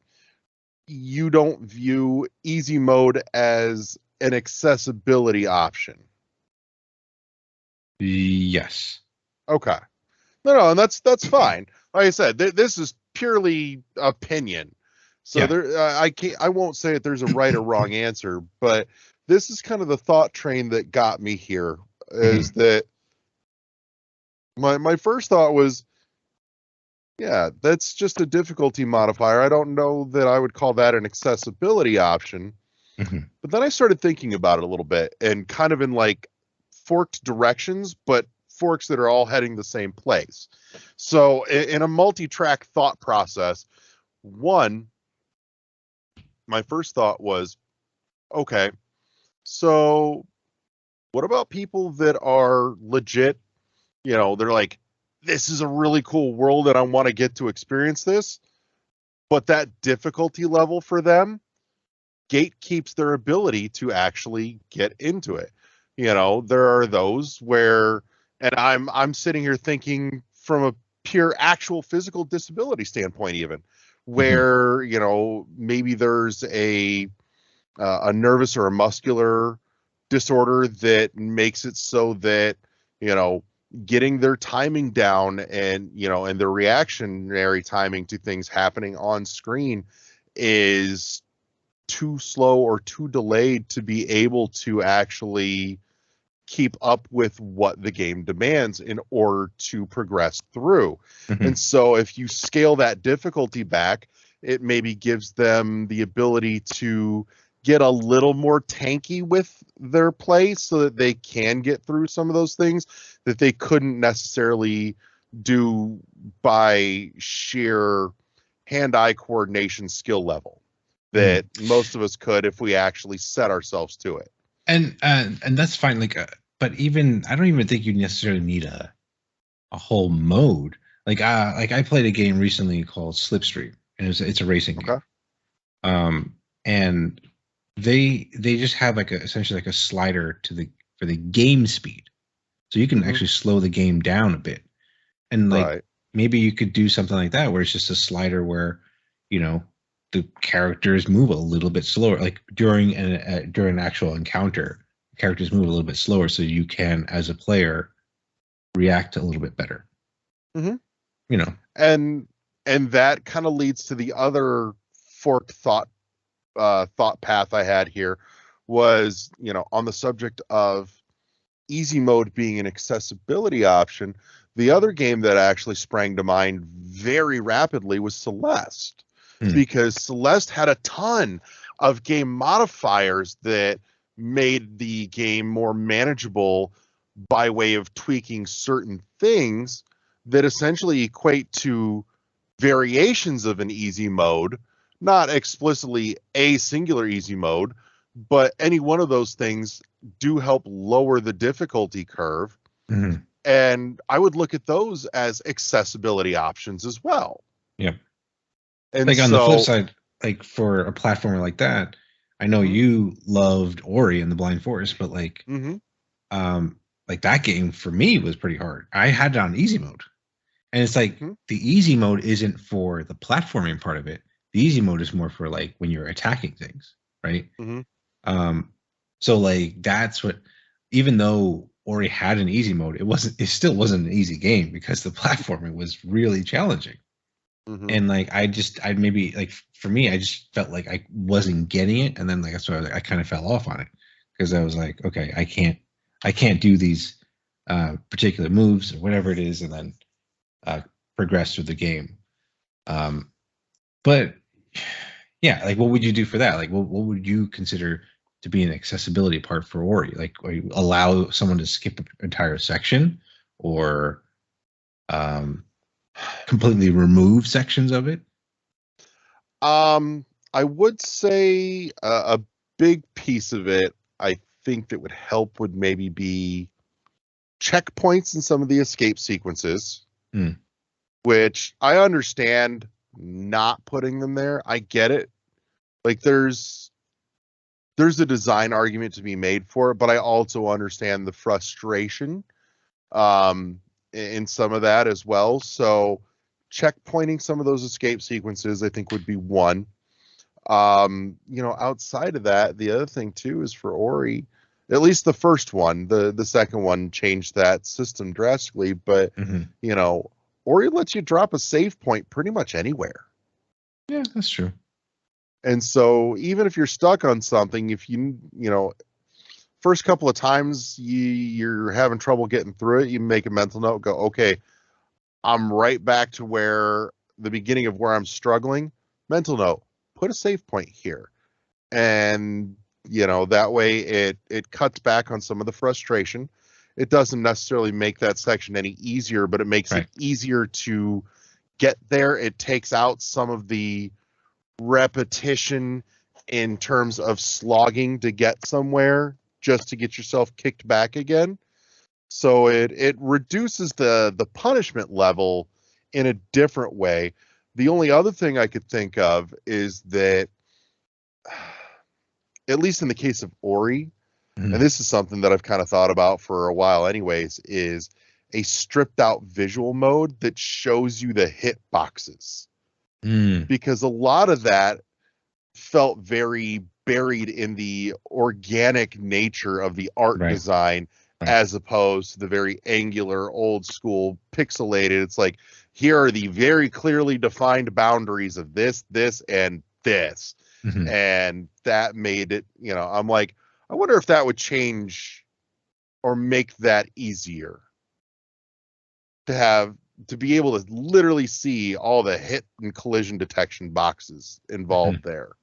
you don't view easy mode as an accessibility option. Yes. Okay. No, and that's fine. Like I said, this is purely opinion. So yeah. There, I won't say that there's a right or wrong answer, but this is kind of the thought train that got me here. Is that my first thought was, yeah, that's just a difficulty modifier. I don't know that I would call that an accessibility option. But then I started thinking about it a little bit, and kind of in like forked directions, but forks that are all heading the same place. So in a multi-track thought process, my first thought was, okay, so what about people that are legit, you know, they're like, this is a really cool world and I want to get to experience this, but that difficulty level for them gatekeeps their ability to actually get into it. You know, there are those where, and I'm sitting here thinking from a pure actual physical disability standpoint, even where, you know, maybe there's a nervous or a muscular disorder that makes it so that, you know, getting their timing down and, you know, and their reactionary timing to things happening on screen is too slow or too delayed to be able to actually keep up with what the game demands in order to progress through. And so if you scale that difficulty back, it maybe gives them the ability to get a little more tanky with their play so that they can get through some of those things that they couldn't necessarily do by sheer hand-eye coordination skill level that most of us could if we actually set ourselves to it. And that's fine. Like, but even I don't even think you necessarily need a whole mode. Like I played a game recently called Slipstream, and it's a racing game. And they just have like essentially like a slider for the game speed, so you can actually slow the game down a bit. And like maybe you could do something like that where it's just a slider where, you know, the characters move a little bit slower, like during an actual encounter, characters move a little bit slower, so you can, as a player, react a little bit better. You know, and that kind of leads to the other forked thought path I had here was, you know, on the subject of easy mode being an accessibility option, the other game that actually sprang to mind very rapidly was Celeste, because Celeste had a ton of game modifiers that made the game more manageable by way of tweaking certain things that essentially equate to variations of an easy mode, not explicitly a singular easy mode, but any one of those things do help lower the difficulty curve. Mm-hmm. And I would look at those as accessibility options as well. Yep. And like on so, the flip side, like for a platformer like that, I know you loved Ori and the Blind Forest, but like that game for me was pretty hard. I had it on easy mode. And it's like the easy mode isn't for the platforming part of it. The easy mode is more for like when you're attacking things, right? So like that's what, even though Ori had an easy mode, it still wasn't an easy game because the platforming was really challenging. And like I maybe like for me, I just felt like I wasn't getting it, and then like that's why I kind of fell off on it, because I was like, okay, I can't do these particular moves or whatever it is, and then progress through the game. But yeah, like what would you do for that? Like what would you consider to be an accessibility part for Ori? Like, you allow someone to skip an entire section, or completely remove sections of it? I would say a big piece of it, I think that would help would maybe be checkpoints in some of the escape sequences, which I understand not putting them there. I get it. Like there's a design argument to be made for it, but I also understand the frustration in some of that as well. So checkpointing some of those escape sequences, I think, would be one. Outside of that, the other thing too is for Ori, at least the first one, the second one changed that system drastically, but Ori lets you drop a save point pretty much anywhere. Yeah, that's true. And so even if you're stuck on something, if first couple of times you're having trouble getting through it, you make a mental note, go, okay, I'm right back to where the beginning of where I'm struggling. Mental note, put a save point here. And, that way it cuts back on some of the frustration. It doesn't necessarily make that section any easier, but it makes it easier to get there. It takes out some of the repetition in terms of slogging to get somewhere just to get yourself kicked back again. So it reduces the punishment level in a different way. The only other thing I could think of is that, at least in the case of Ori, and this is something that I've kind of thought about for a while anyways, is a stripped out visual mode that shows you the hit boxes. Because a lot of that felt very buried in the organic nature of the art design, as opposed to the very angular, old school, pixelated. It's like, here are the very clearly defined boundaries of this, and this. And that made it, I'm like, I wonder if that would change or make that easier to be able to literally see all the hit and collision detection boxes involved there.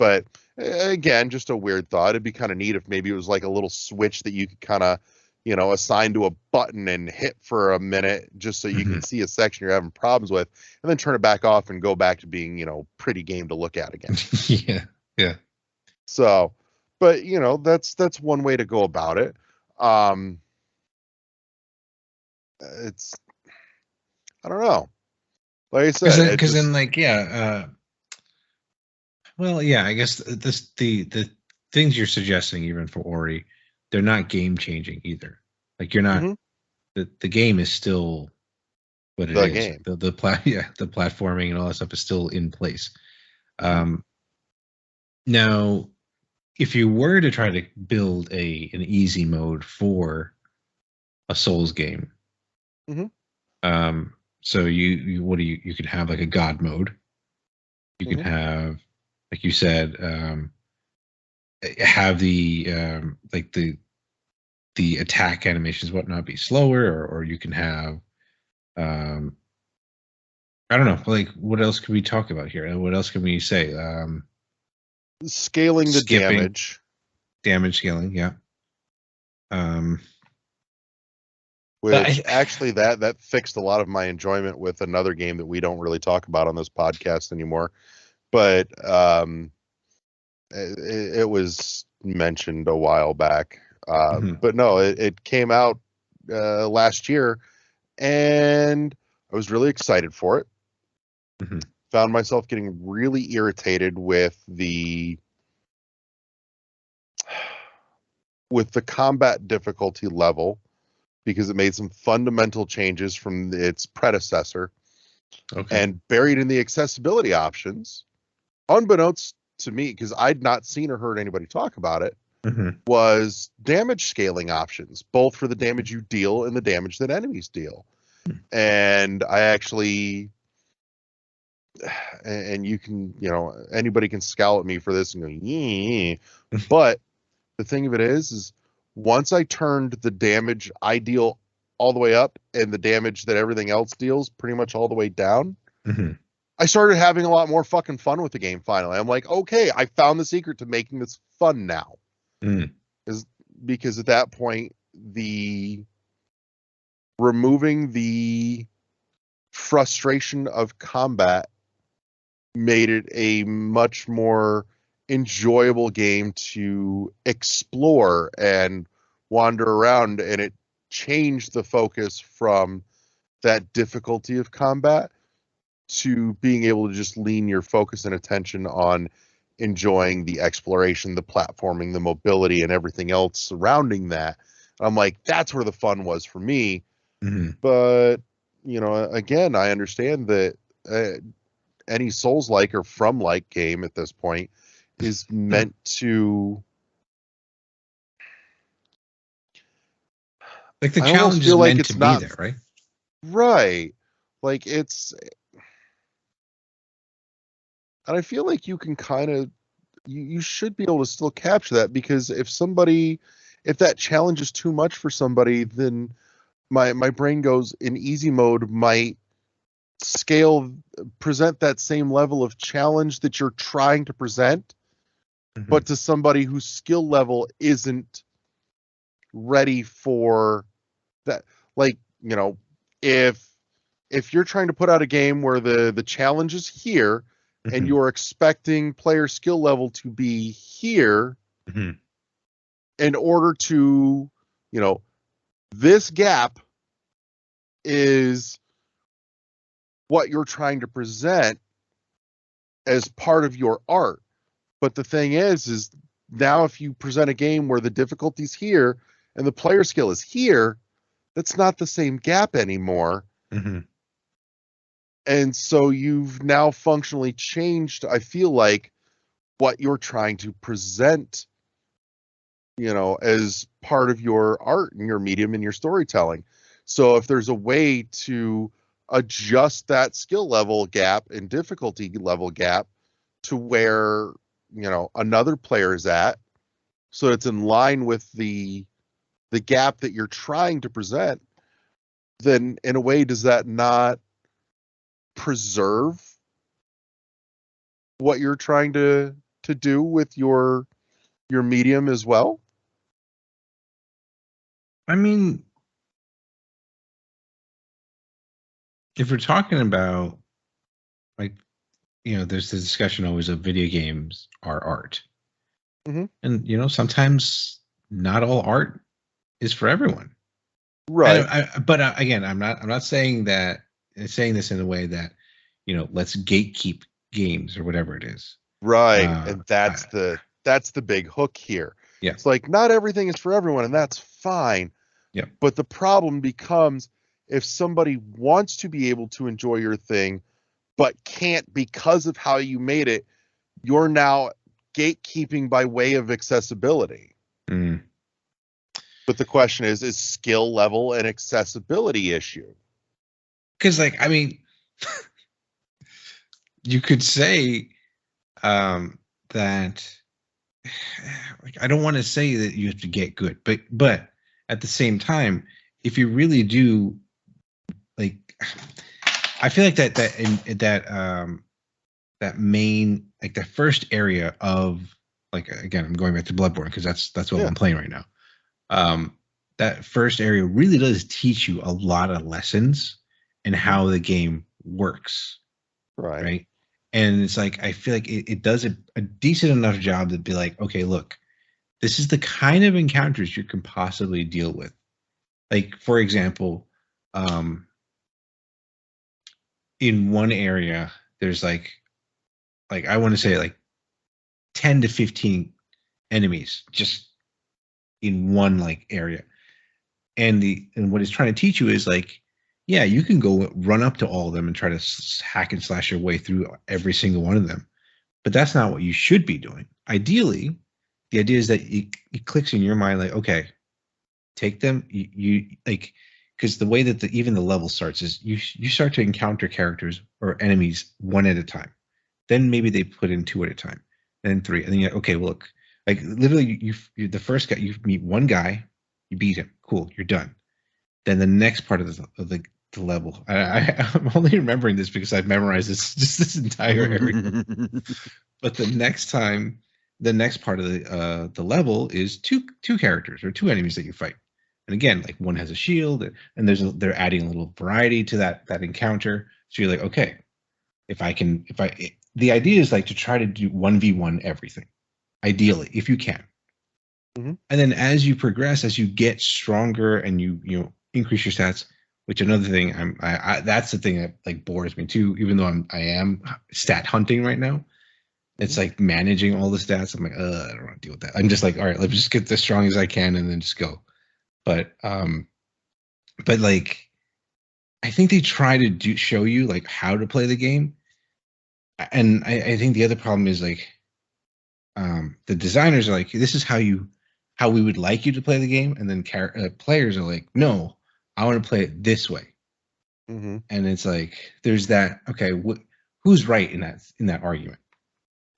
But again, just a weird thought. It'd be kind of neat if maybe it was like a little switch that you could kind of, assign to a button and hit for a minute just so you can see a section you're having problems with, and then turn it back off and go back to being, pretty game to look at again. Yeah. So, but that's one way to go about it. It's, I don't know. Like I said, because then like, well, yeah, I guess the things you're suggesting, even for Ori, they're not game changing either. Like you're not the game is still what it is. Game. The platforming and all that stuff is still in place. Now, if you were to try to build an easy mode for a Souls game, so you could have like a God mode. You can have, like you said, have the like the the attack animations, whatnot, be slower, or you can have, I don't know, like what else can we talk about here? What else can we say? Scaling the Skipping. damage, Scaling, yeah. which actually that fixed a lot of my enjoyment with another game that we don't really talk about on this podcast anymore. But it was mentioned a while back. But no, it came out last year, and I was really excited for it. Found myself getting really irritated with the combat difficulty level, because it made some fundamental changes from its predecessor. Okay. And buried in the accessibility options, unbeknownst to me, because I'd not seen or heard anybody talk about it, was damage scaling options, both for the damage you deal and the damage that enemies deal. And I actually, and you can, anybody can scowl at me for this and go, yeah. But the thing of it is once I turned the damage I deal all the way up and the damage that everything else deals pretty much all the way down, I started having a lot more fucking fun with the game finally. I'm like, okay, I found the secret to making this fun now. Because at that point, removing the frustration of combat made it a much more enjoyable game to explore and wander around, and it changed the focus from that difficulty of combat to being able to just lean your focus and attention on enjoying the exploration, the platforming, the mobility, and everything else surrounding that. I'm like, that's where the fun was for me. But again, I understand that any Souls-like or From-like game at this point is meant to, like, the challenge is meant to be there, right? Right. Like, it's, and I feel like you can kind of, you should be able to still capture that, because if that challenge is too much for somebody, then my brain goes, in easy mode might present that same level of challenge that you're trying to present, but to somebody whose skill level isn't ready for that. Like, if you're trying to put out a game where the challenge is here and you're expecting player skill level to be here in order to, this gap is what you're trying to present as part of your art. But the thing is now if you present a game where the difficulty's here and the player skill is here, that's not the same gap anymore. And so you've now functionally changed, I feel like, what you're trying to present, as part of your art and your medium and your storytelling. So if there's a way to adjust that skill level gap and difficulty level gap to where, another player is at, so it's in line with the gap that you're trying to present, then in a way, does that not preserve what you're trying to do with your medium as well? I mean, if we're talking about, like, there's the discussion always of video games are art. And, sometimes not all art is for everyone. Right. But again, I'm not saying that, saying this in a way that, let's gatekeep games or whatever it is. Right. And that's the big hook here. Yeah. It's like, not everything is for everyone, and that's fine. Yeah. But the problem becomes, if somebody wants to be able to enjoy your thing, but can't because of how you made it, you're now gatekeeping by way of accessibility. But the question is skill level an accessibility issue? Because, like, I mean, you could say that, like, I don't want to say that you have to get good, but at the same time, if you really do, like, I feel like that main, like the first area of, like, again, I'm going back to Bloodborne because that's what I'm playing right now. That first area really does teach you a lot of lessons and how the game works. Right. And it's like, I feel like it does a decent enough job to be like, okay, look, this is the kind of encounters you can possibly deal with. Like, for example, in one area, there's like I want to say like 10 to 15 enemies just in one like area. And what it's trying to teach you is like, yeah, you can go run up to all of them and try to hack and slash your way through every single one of them. But that's not what you should be doing. Ideally, the idea is that it clicks in your mind like, okay, take them, you like, because the way that even the level starts is you start to encounter characters or enemies one at a time. Then maybe they put in two at a time, then three, and then you're like, okay, well, look, like literally, you the first guy, you meet one guy, you beat him, cool, you're done. Then the next part of the level, I'm only remembering this because I've memorized this entire area. But the next part of the level is two characters or two enemies that you fight. And again, like one has a shield, and they're adding a little variety to that encounter. So you're like, okay, the idea is like to try to do 1v1 everything, ideally, if you can. Mm-hmm. And then as you progress, as you get stronger and you increase your stats, which another thing that's the thing that like bores me too, even though I am stat hunting right now. It's like managing all the stats. I'm like, I don't want to deal with that. I'm just like, all right, let's just get as strong as I can and then just go. But like, I think they try to show you like how to play the game. And I think the other problem is like, the designers are like, this is how we would like you to play the game. And then players are like, no, I want to play it this way. Mm-hmm. And it's like, there's that, okay, who's right in that argument?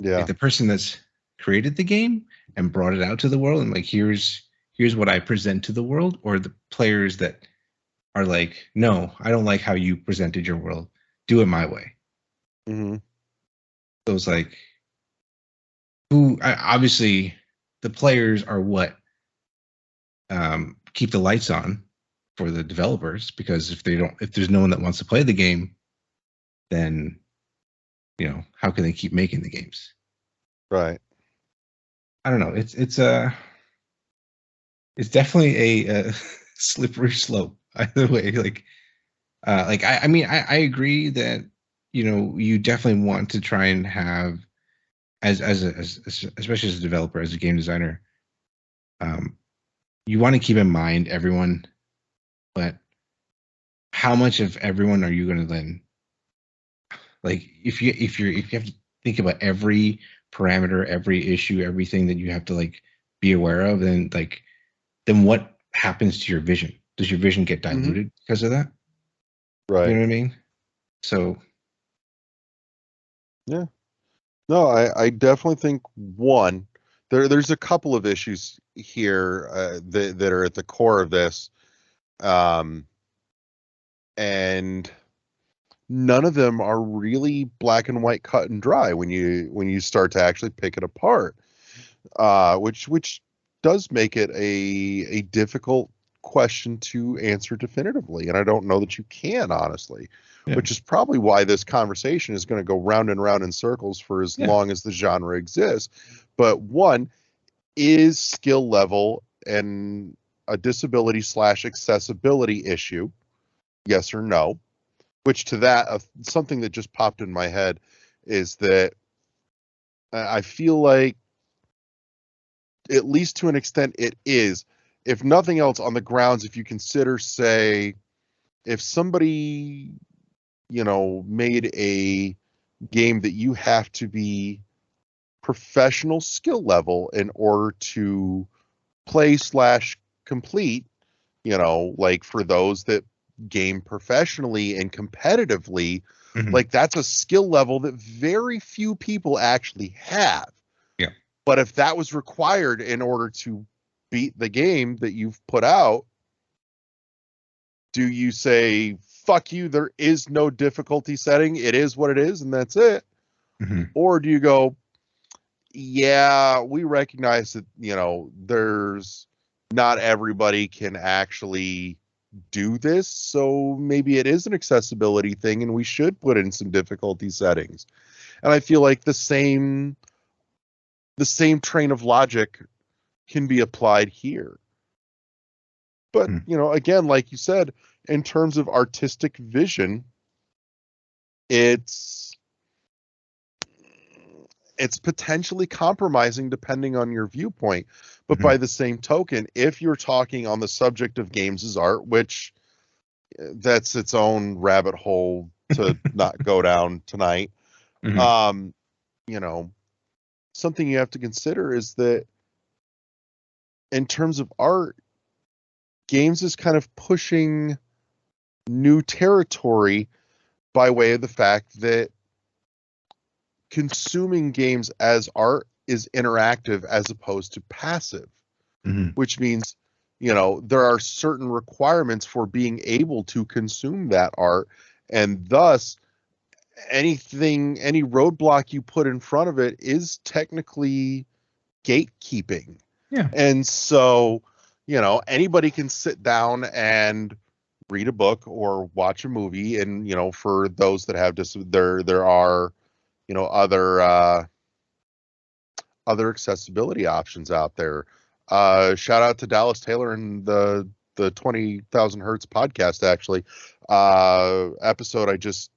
Yeah. Like the person that's created the game and brought it out to the world and like, here's what I present to the world, or the players that are like, no, I don't like how you presented your world. Do it my way. Mm-hmm. So it's like, obviously the players are what keep the lights on for the developers, because if there's no one that wants to play the game, then how can they keep making the games? Right. I don't know. It's definitely a slippery slope either way. I mean, I agree that you definitely want to try and have especially as a developer, as a game designer, you want to keep in mind everyone, but how much of everyone are you going to then, like, if you have to think about every parameter, every issue, everything that you have to like be aware of, then what happens to your vision? Does your vision get diluted because of that? Right. You know what I mean? So yeah. No, I definitely think there's a couple of issues here that are at the core of this, and none of them are really black and white, cut and dry when you start to actually pick it apart, which does make it a difficult question to answer definitively, and I don't know that you can, honestly. Yeah. Which is probably why this conversation is going to go round and round in circles for as long as the genre exists. But one is skill level and a disability / accessibility issue, yes or no? Which to that, something that just popped in my head is that I feel like, at least to an extent, it is, if nothing else, on the grounds, if you consider, say, if somebody made a game that you have to be professional skill level in order to play / complete, like for those that game professionally and competitively, like that's a skill level that very few people actually have. Yeah. But if that was required in order to beat the game that you've put out, do you say, fuck you, there is no difficulty setting, it is what it is, and that's it? Mm-hmm. Or do you go, yeah, we recognize that, there's not everybody can actually do this, so maybe it is an accessibility thing and we should put in some difficulty settings. And I feel like the same train of logic can be applied here. But, again, like you said, in terms of artistic vision, it's potentially compromising depending on your viewpoint. But by the same token, if you're talking on the subject of games as art, which that's its own rabbit hole to not go down tonight, something you have to consider is that in terms of art, games is kind of pushing new territory by way of the fact that consuming games as art is interactive as opposed to passive, which means, there are certain requirements for being able to consume that art, and thus any roadblock you put in front of it is technically gatekeeping. Yeah. And so, anybody can sit down and read a book or watch a movie, and for those that have there are other accessibility options out there. Shout out to Dallas Taylor and the 20,000 Hertz podcast. Actually, episode I just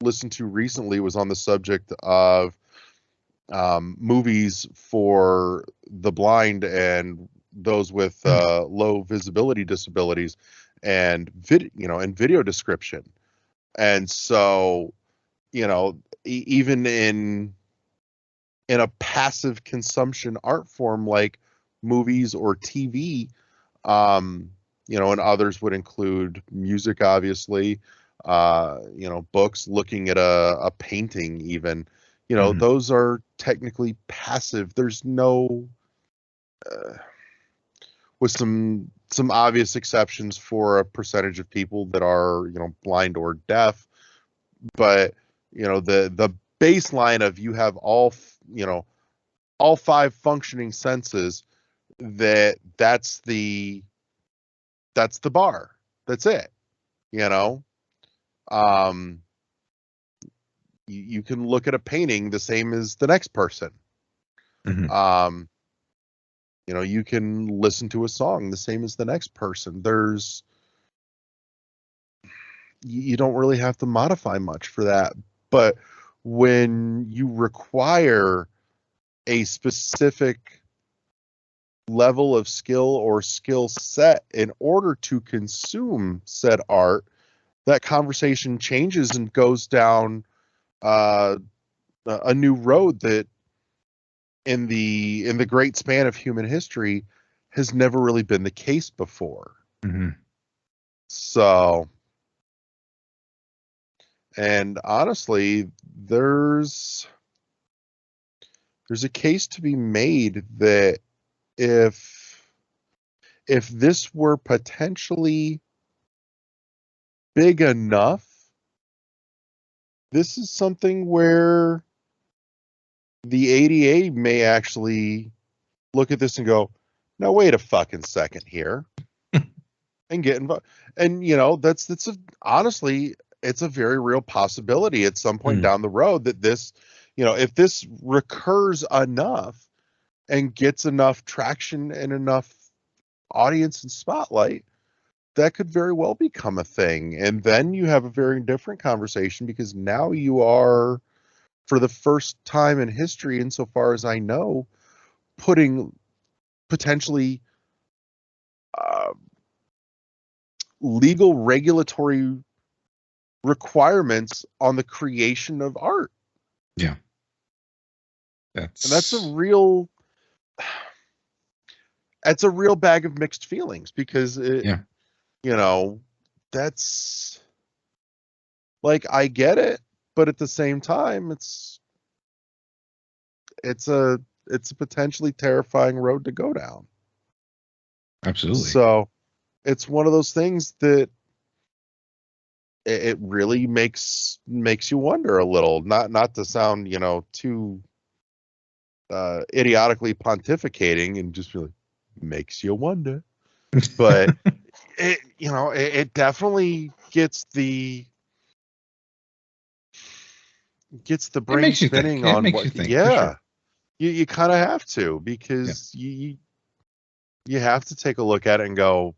listened to recently was on the subject of movies for the blind and those with low visibility disabilities, and video description. And so, even in a passive consumption art form like movies or TV, and others would include music, obviously, books, looking at a painting, even, those are technically passive. There's no, with some obvious exceptions for a percentage of people that are, blind or deaf, but, the baseline of you have all five functioning senses, that's the bar. That's it. You can look at a painting the same as the next person. You can listen to a song the same as the next person. You don't really have to modify much for that. But when you require a specific level of skill or skill set in order to consume said art, that conversation changes and goes down a new road that in the great span of human history has never really been the case before. So, and honestly, there's a case to be made that if this were potentially big enough, this is something where the ADA may actually look at this and go, no, wait a fucking second here, and get involved. And honestly, it's a very real possibility at some point down the road that this, if this recurs enough and gets enough traction and enough audience and spotlight, that could very well become a thing. And then you have a very different conversation, because now you are, for the first time in history, insofar as I know, putting potentially legal regulatory requirements on the creation of art. Yeah. That's a real bag of mixed feelings, because that's, like, I get it, but at the same time, it's a potentially terrifying road to go down. Absolutely. So it's one of those things that it really makes you wonder a little. Not to sound, too idiotically pontificating and just really makes you wonder. But it definitely gets the brain makes you spinning think. It on makes what. you think, for Yeah, sure. you kind of have to, because you have to take a look at it and go,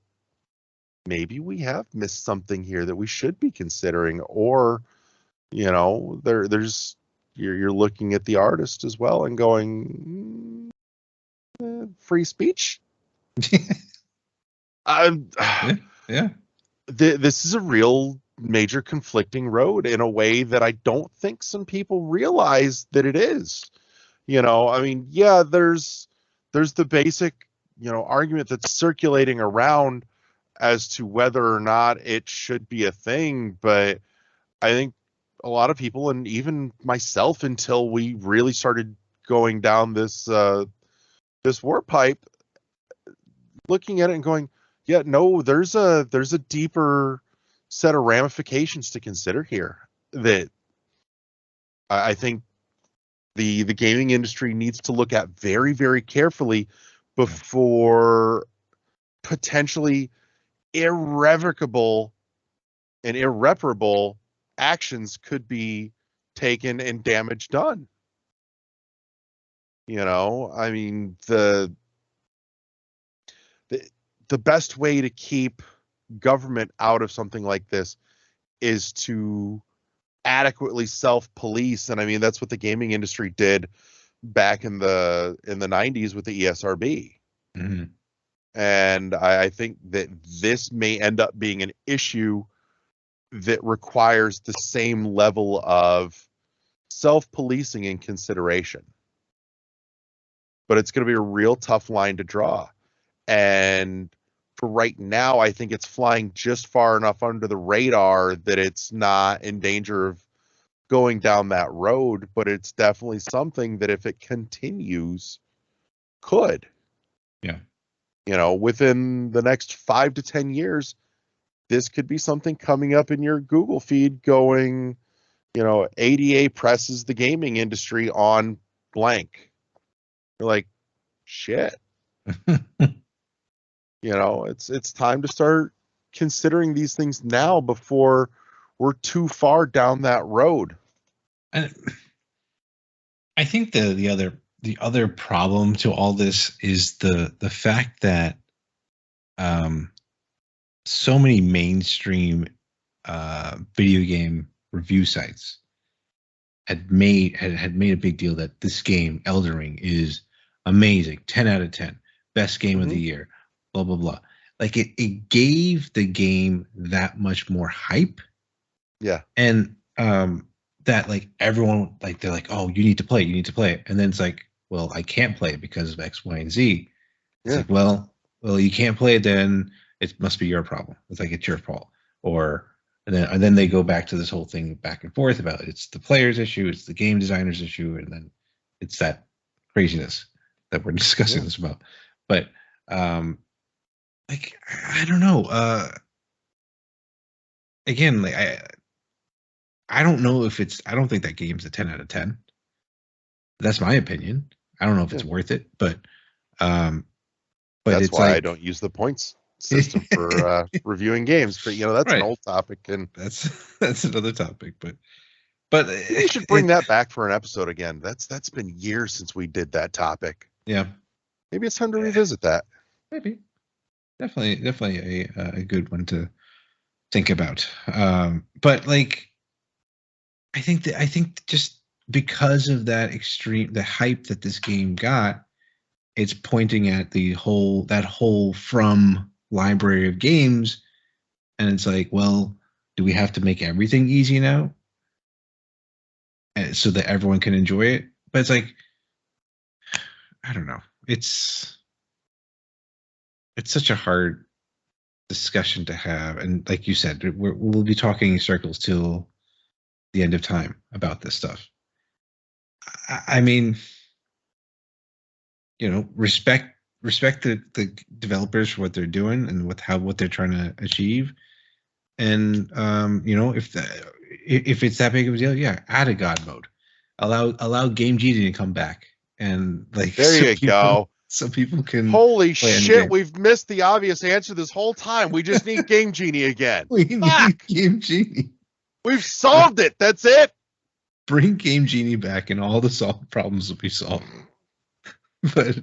maybe we have missed something here that we should be considering, or there's you're looking at the artist as well and going, free speech. Yeah. This is a real major conflicting road in a way that I don't think some people realize that it is. I mean, yeah, there's the basic, argument that's circulating around as to whether or not it should be a thing, but I think a lot of people, and even myself, until we really started going down this war pipe, looking at it and going, yeah, no, there's a deeper set of ramifications to consider here that I think the gaming industry needs to look at very, very carefully before potentially irrevocable and irreparable actions could be taken and damage done. I mean, the best way to keep government out of something like this is to adequately self-police. And I mean, that's what the gaming industry did back in the 90s with the ESRB. Mm-hmm. And I think that this may end up being an issue that requires the same level of self-policing and consideration. But it's going to be a real tough line to draw. And for right now, I think it's flying just far enough under the radar that it's not in danger of going down that road, but it's definitely something that, if it continues, could. Yeah. Within the next 5 to 10 years, this could be something coming up in your Google feed going, ADA presses the gaming industry on blank. You're like, shit. It's time to start considering these things now before we're too far down that road. And I think the other problem to all this is the fact that so many mainstream video game review sites had made a big deal that this game, Elden Ring, is amazing, 10 out of 10, best game of the year, blah blah blah. Like it gave the game that much more hype. Yeah. And that, like, everyone, like, they're like, oh, you need to play it. And then it's like, well, I can't play it because of X, Y, and Z. It's like, well, you can't play it, then it must be your problem. It's like, it's your fault. And then they go back to this whole thing back and forth about it's the player's issue, it's the game designer's issue, and then it's that craziness that we're discussing this about. But like, I don't know. Again, like, I don't know if I don't think that game's a 10 out of 10. That's my opinion. I don't know if it's worth it, but that's it's why like, I don't use the points system for reviewing games. But that's an old topic, and that's another topic. But we should bring that back for an episode again. That's been years since we did that topic. Yeah, maybe it's time to revisit that. Maybe, definitely a good one to think about. But like, I think just because of that the hype that this game got, it's pointing at that whole From library of games, and it's like, well, do we have to make everything easy now, so that everyone can enjoy it? But it's like, I don't know. It's such a hard discussion to have, and like you said, we'll be talking in circles till the end of time about this stuff. I mean, respect respect the developers for what they're doing and what they're trying to achieve. And if it's that big of a deal, yeah, add a God mode. Allow Game Genie to come back, and like There you go. So people can. Holy play shit, we've missed the obvious answer this whole time. We just need Game Genie again. We need Game Genie. We've solved it. That's it. Bring Game Genie back, and all the problems will be solved. But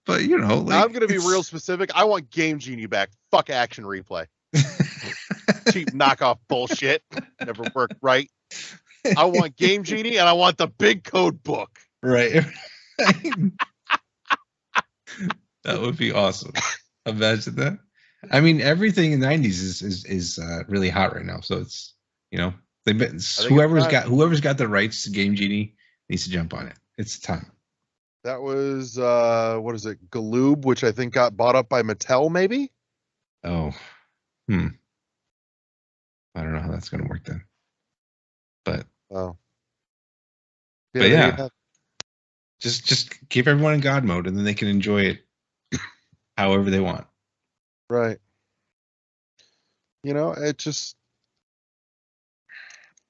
like, I'm going to be real specific. I want Game Genie back. Fuck Action Replay. Cheap knockoff bullshit. Never worked right. I want Game Genie, and I want the big code book. Right. That would be awesome. Imagine that. I mean, everything in the 90s is really hot right now. So it's whoever's got the rights to Game Genie needs to jump on it. It's time. That was what is it, Galoob, which I think got bought up by Mattel, maybe. Oh, I don't know how that's gonna work then. But yeah. Just give everyone in God mode, and then they can enjoy it however they want. Right.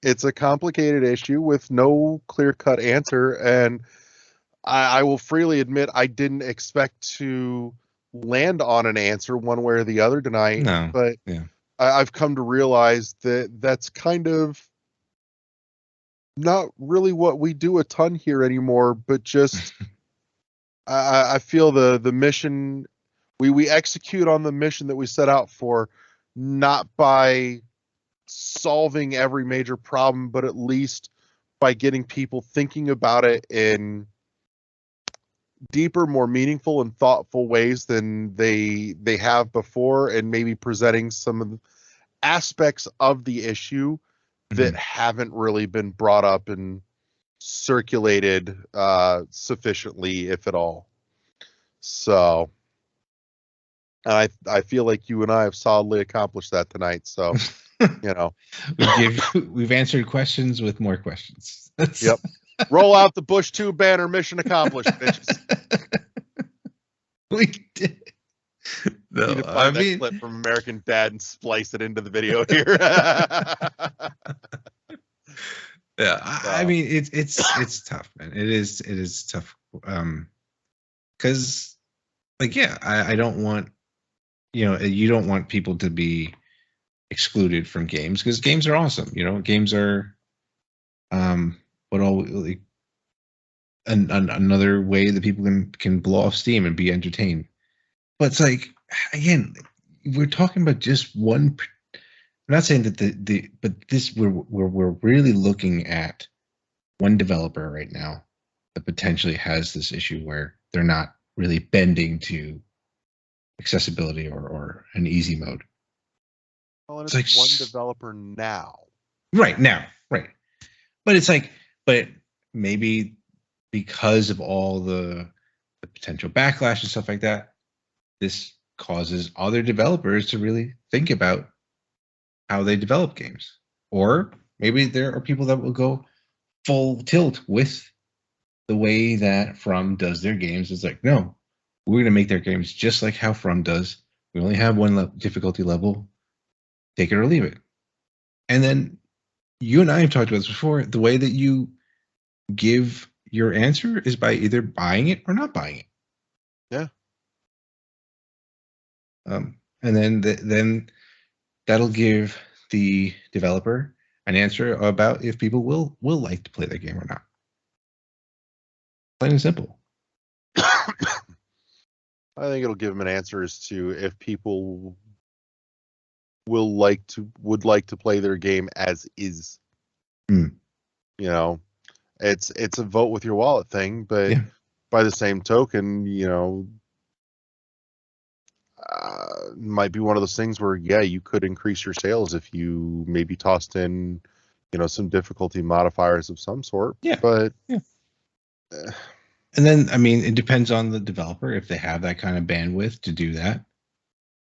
It's a complicated issue with no clear-cut answer, and I will freely admit I didn't expect to land on an answer one way or the other tonight. No, but yeah. I've come to realize that that's kind of not really what we do a ton here anymore, but just I feel the mission we execute on the mission that we set out for, not by solving every major problem, but at least by getting people thinking about it in deeper, more meaningful and thoughtful ways than they have before, and maybe presenting some of the aspects of the issue that haven't really been brought up and circulated sufficiently, if at all. So I feel like you and I have solidly accomplished that tonight. So, we've answered questions with more questions. Yep. Roll out the Bush 2 banner. Mission accomplished, bitches. We did. No, need to find that clip from American Dad and splice it into the video here. Yeah, I mean it's tough, man. It is tough. Because I don't want you don't want people to be excluded from games, because games are awesome. Games are another way that people can blow off steam and be entertained. But it's like, again, we're talking about just one. I'm not saying that but this we're really looking at one developer right now that potentially has this issue where they're not really bending to accessibility or an easy mode. Well, and it's one developer now. Right now, right. But it's like, maybe because of all the potential backlash and stuff like that, this causes other developers to really think about how they develop games. Or maybe there are people that will go full tilt with the way that From does their games. It's like, no, we're going to make their games just like how From does. We only have one difficulty level. Take it or leave it. And then you and I have talked about this before. The way that you give your answer is by either buying it or not buying it. Yeah. And then that'll give the developer an answer about if people will like to play that game or not. Plain and simple. I think it'll give them an answer as to if people would like to play their game as is. It's a vote with your wallet thing, but by the same token, might be one of those things where you could increase your sales if you maybe tossed in some difficulty modifiers of some sort. And then, I mean, it depends on the developer if they have that kind of bandwidth to do that.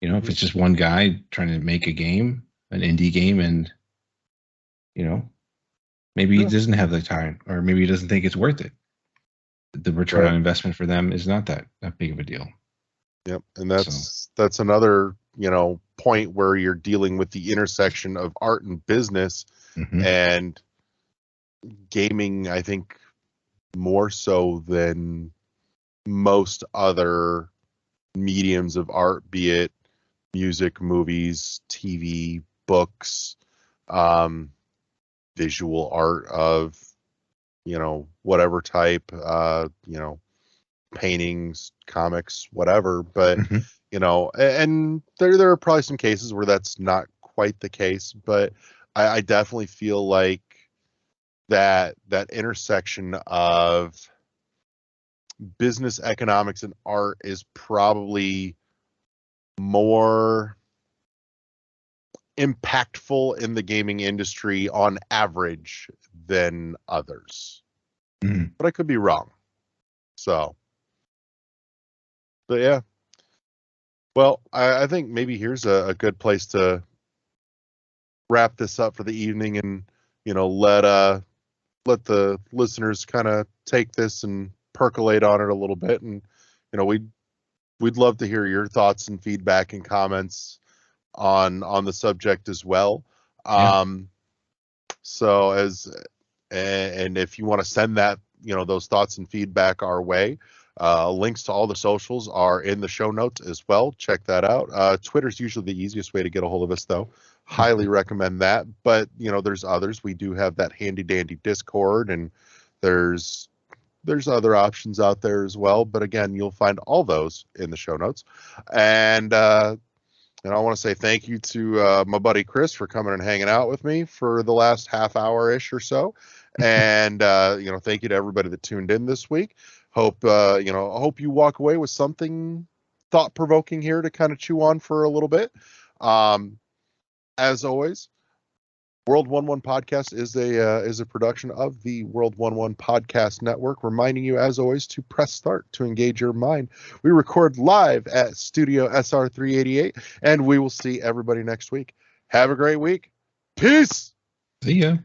If it's just one guy trying to make a game, an indie game, and maybe he doesn't have the time, or maybe he doesn't think it's worth it. The return on investment for them is not that big of a deal. Yep, and that's another, point where you're dealing with the intersection of art and business, and gaming, I think, more so than most other mediums of art, be it music, movies, TV, books, visual art of, whatever type, paintings, comics, whatever. But, and there are probably some cases where that's not quite the case, but I definitely feel like that intersection of business, economics, and art is probably more impactful in the gaming industry on average than others. But I could be wrong. So, but yeah. Well, I think maybe here's a good place to wrap this up for the evening, and let the listeners kind of take this and percolate on it a little bit, and we'd love to hear your thoughts and feedback and comments on the subject as well. So and if you want to send that, those thoughts and feedback our way, links to all the socials are in the show notes as well. Check that out. Twitter's usually the easiest way to get a hold of us, though. Highly recommend that. But there's others. We do have that handy dandy Discord, and there's other options out there as well. But again, you'll find all those in the show notes. And I want to say thank you to my buddy Chris for coming and hanging out with me for the last half hour-ish or so. And thank you to everybody that tuned in this week. Hope you walk away with something thought-provoking here to kind of chew on for a little bit. As always, World 1-1 Podcast is a production of the World 1-1 Podcast Network, reminding you, as always, to press start to engage your mind. We record live at Studio SR388, and we will see everybody next week. Have a great week. Peace! See ya.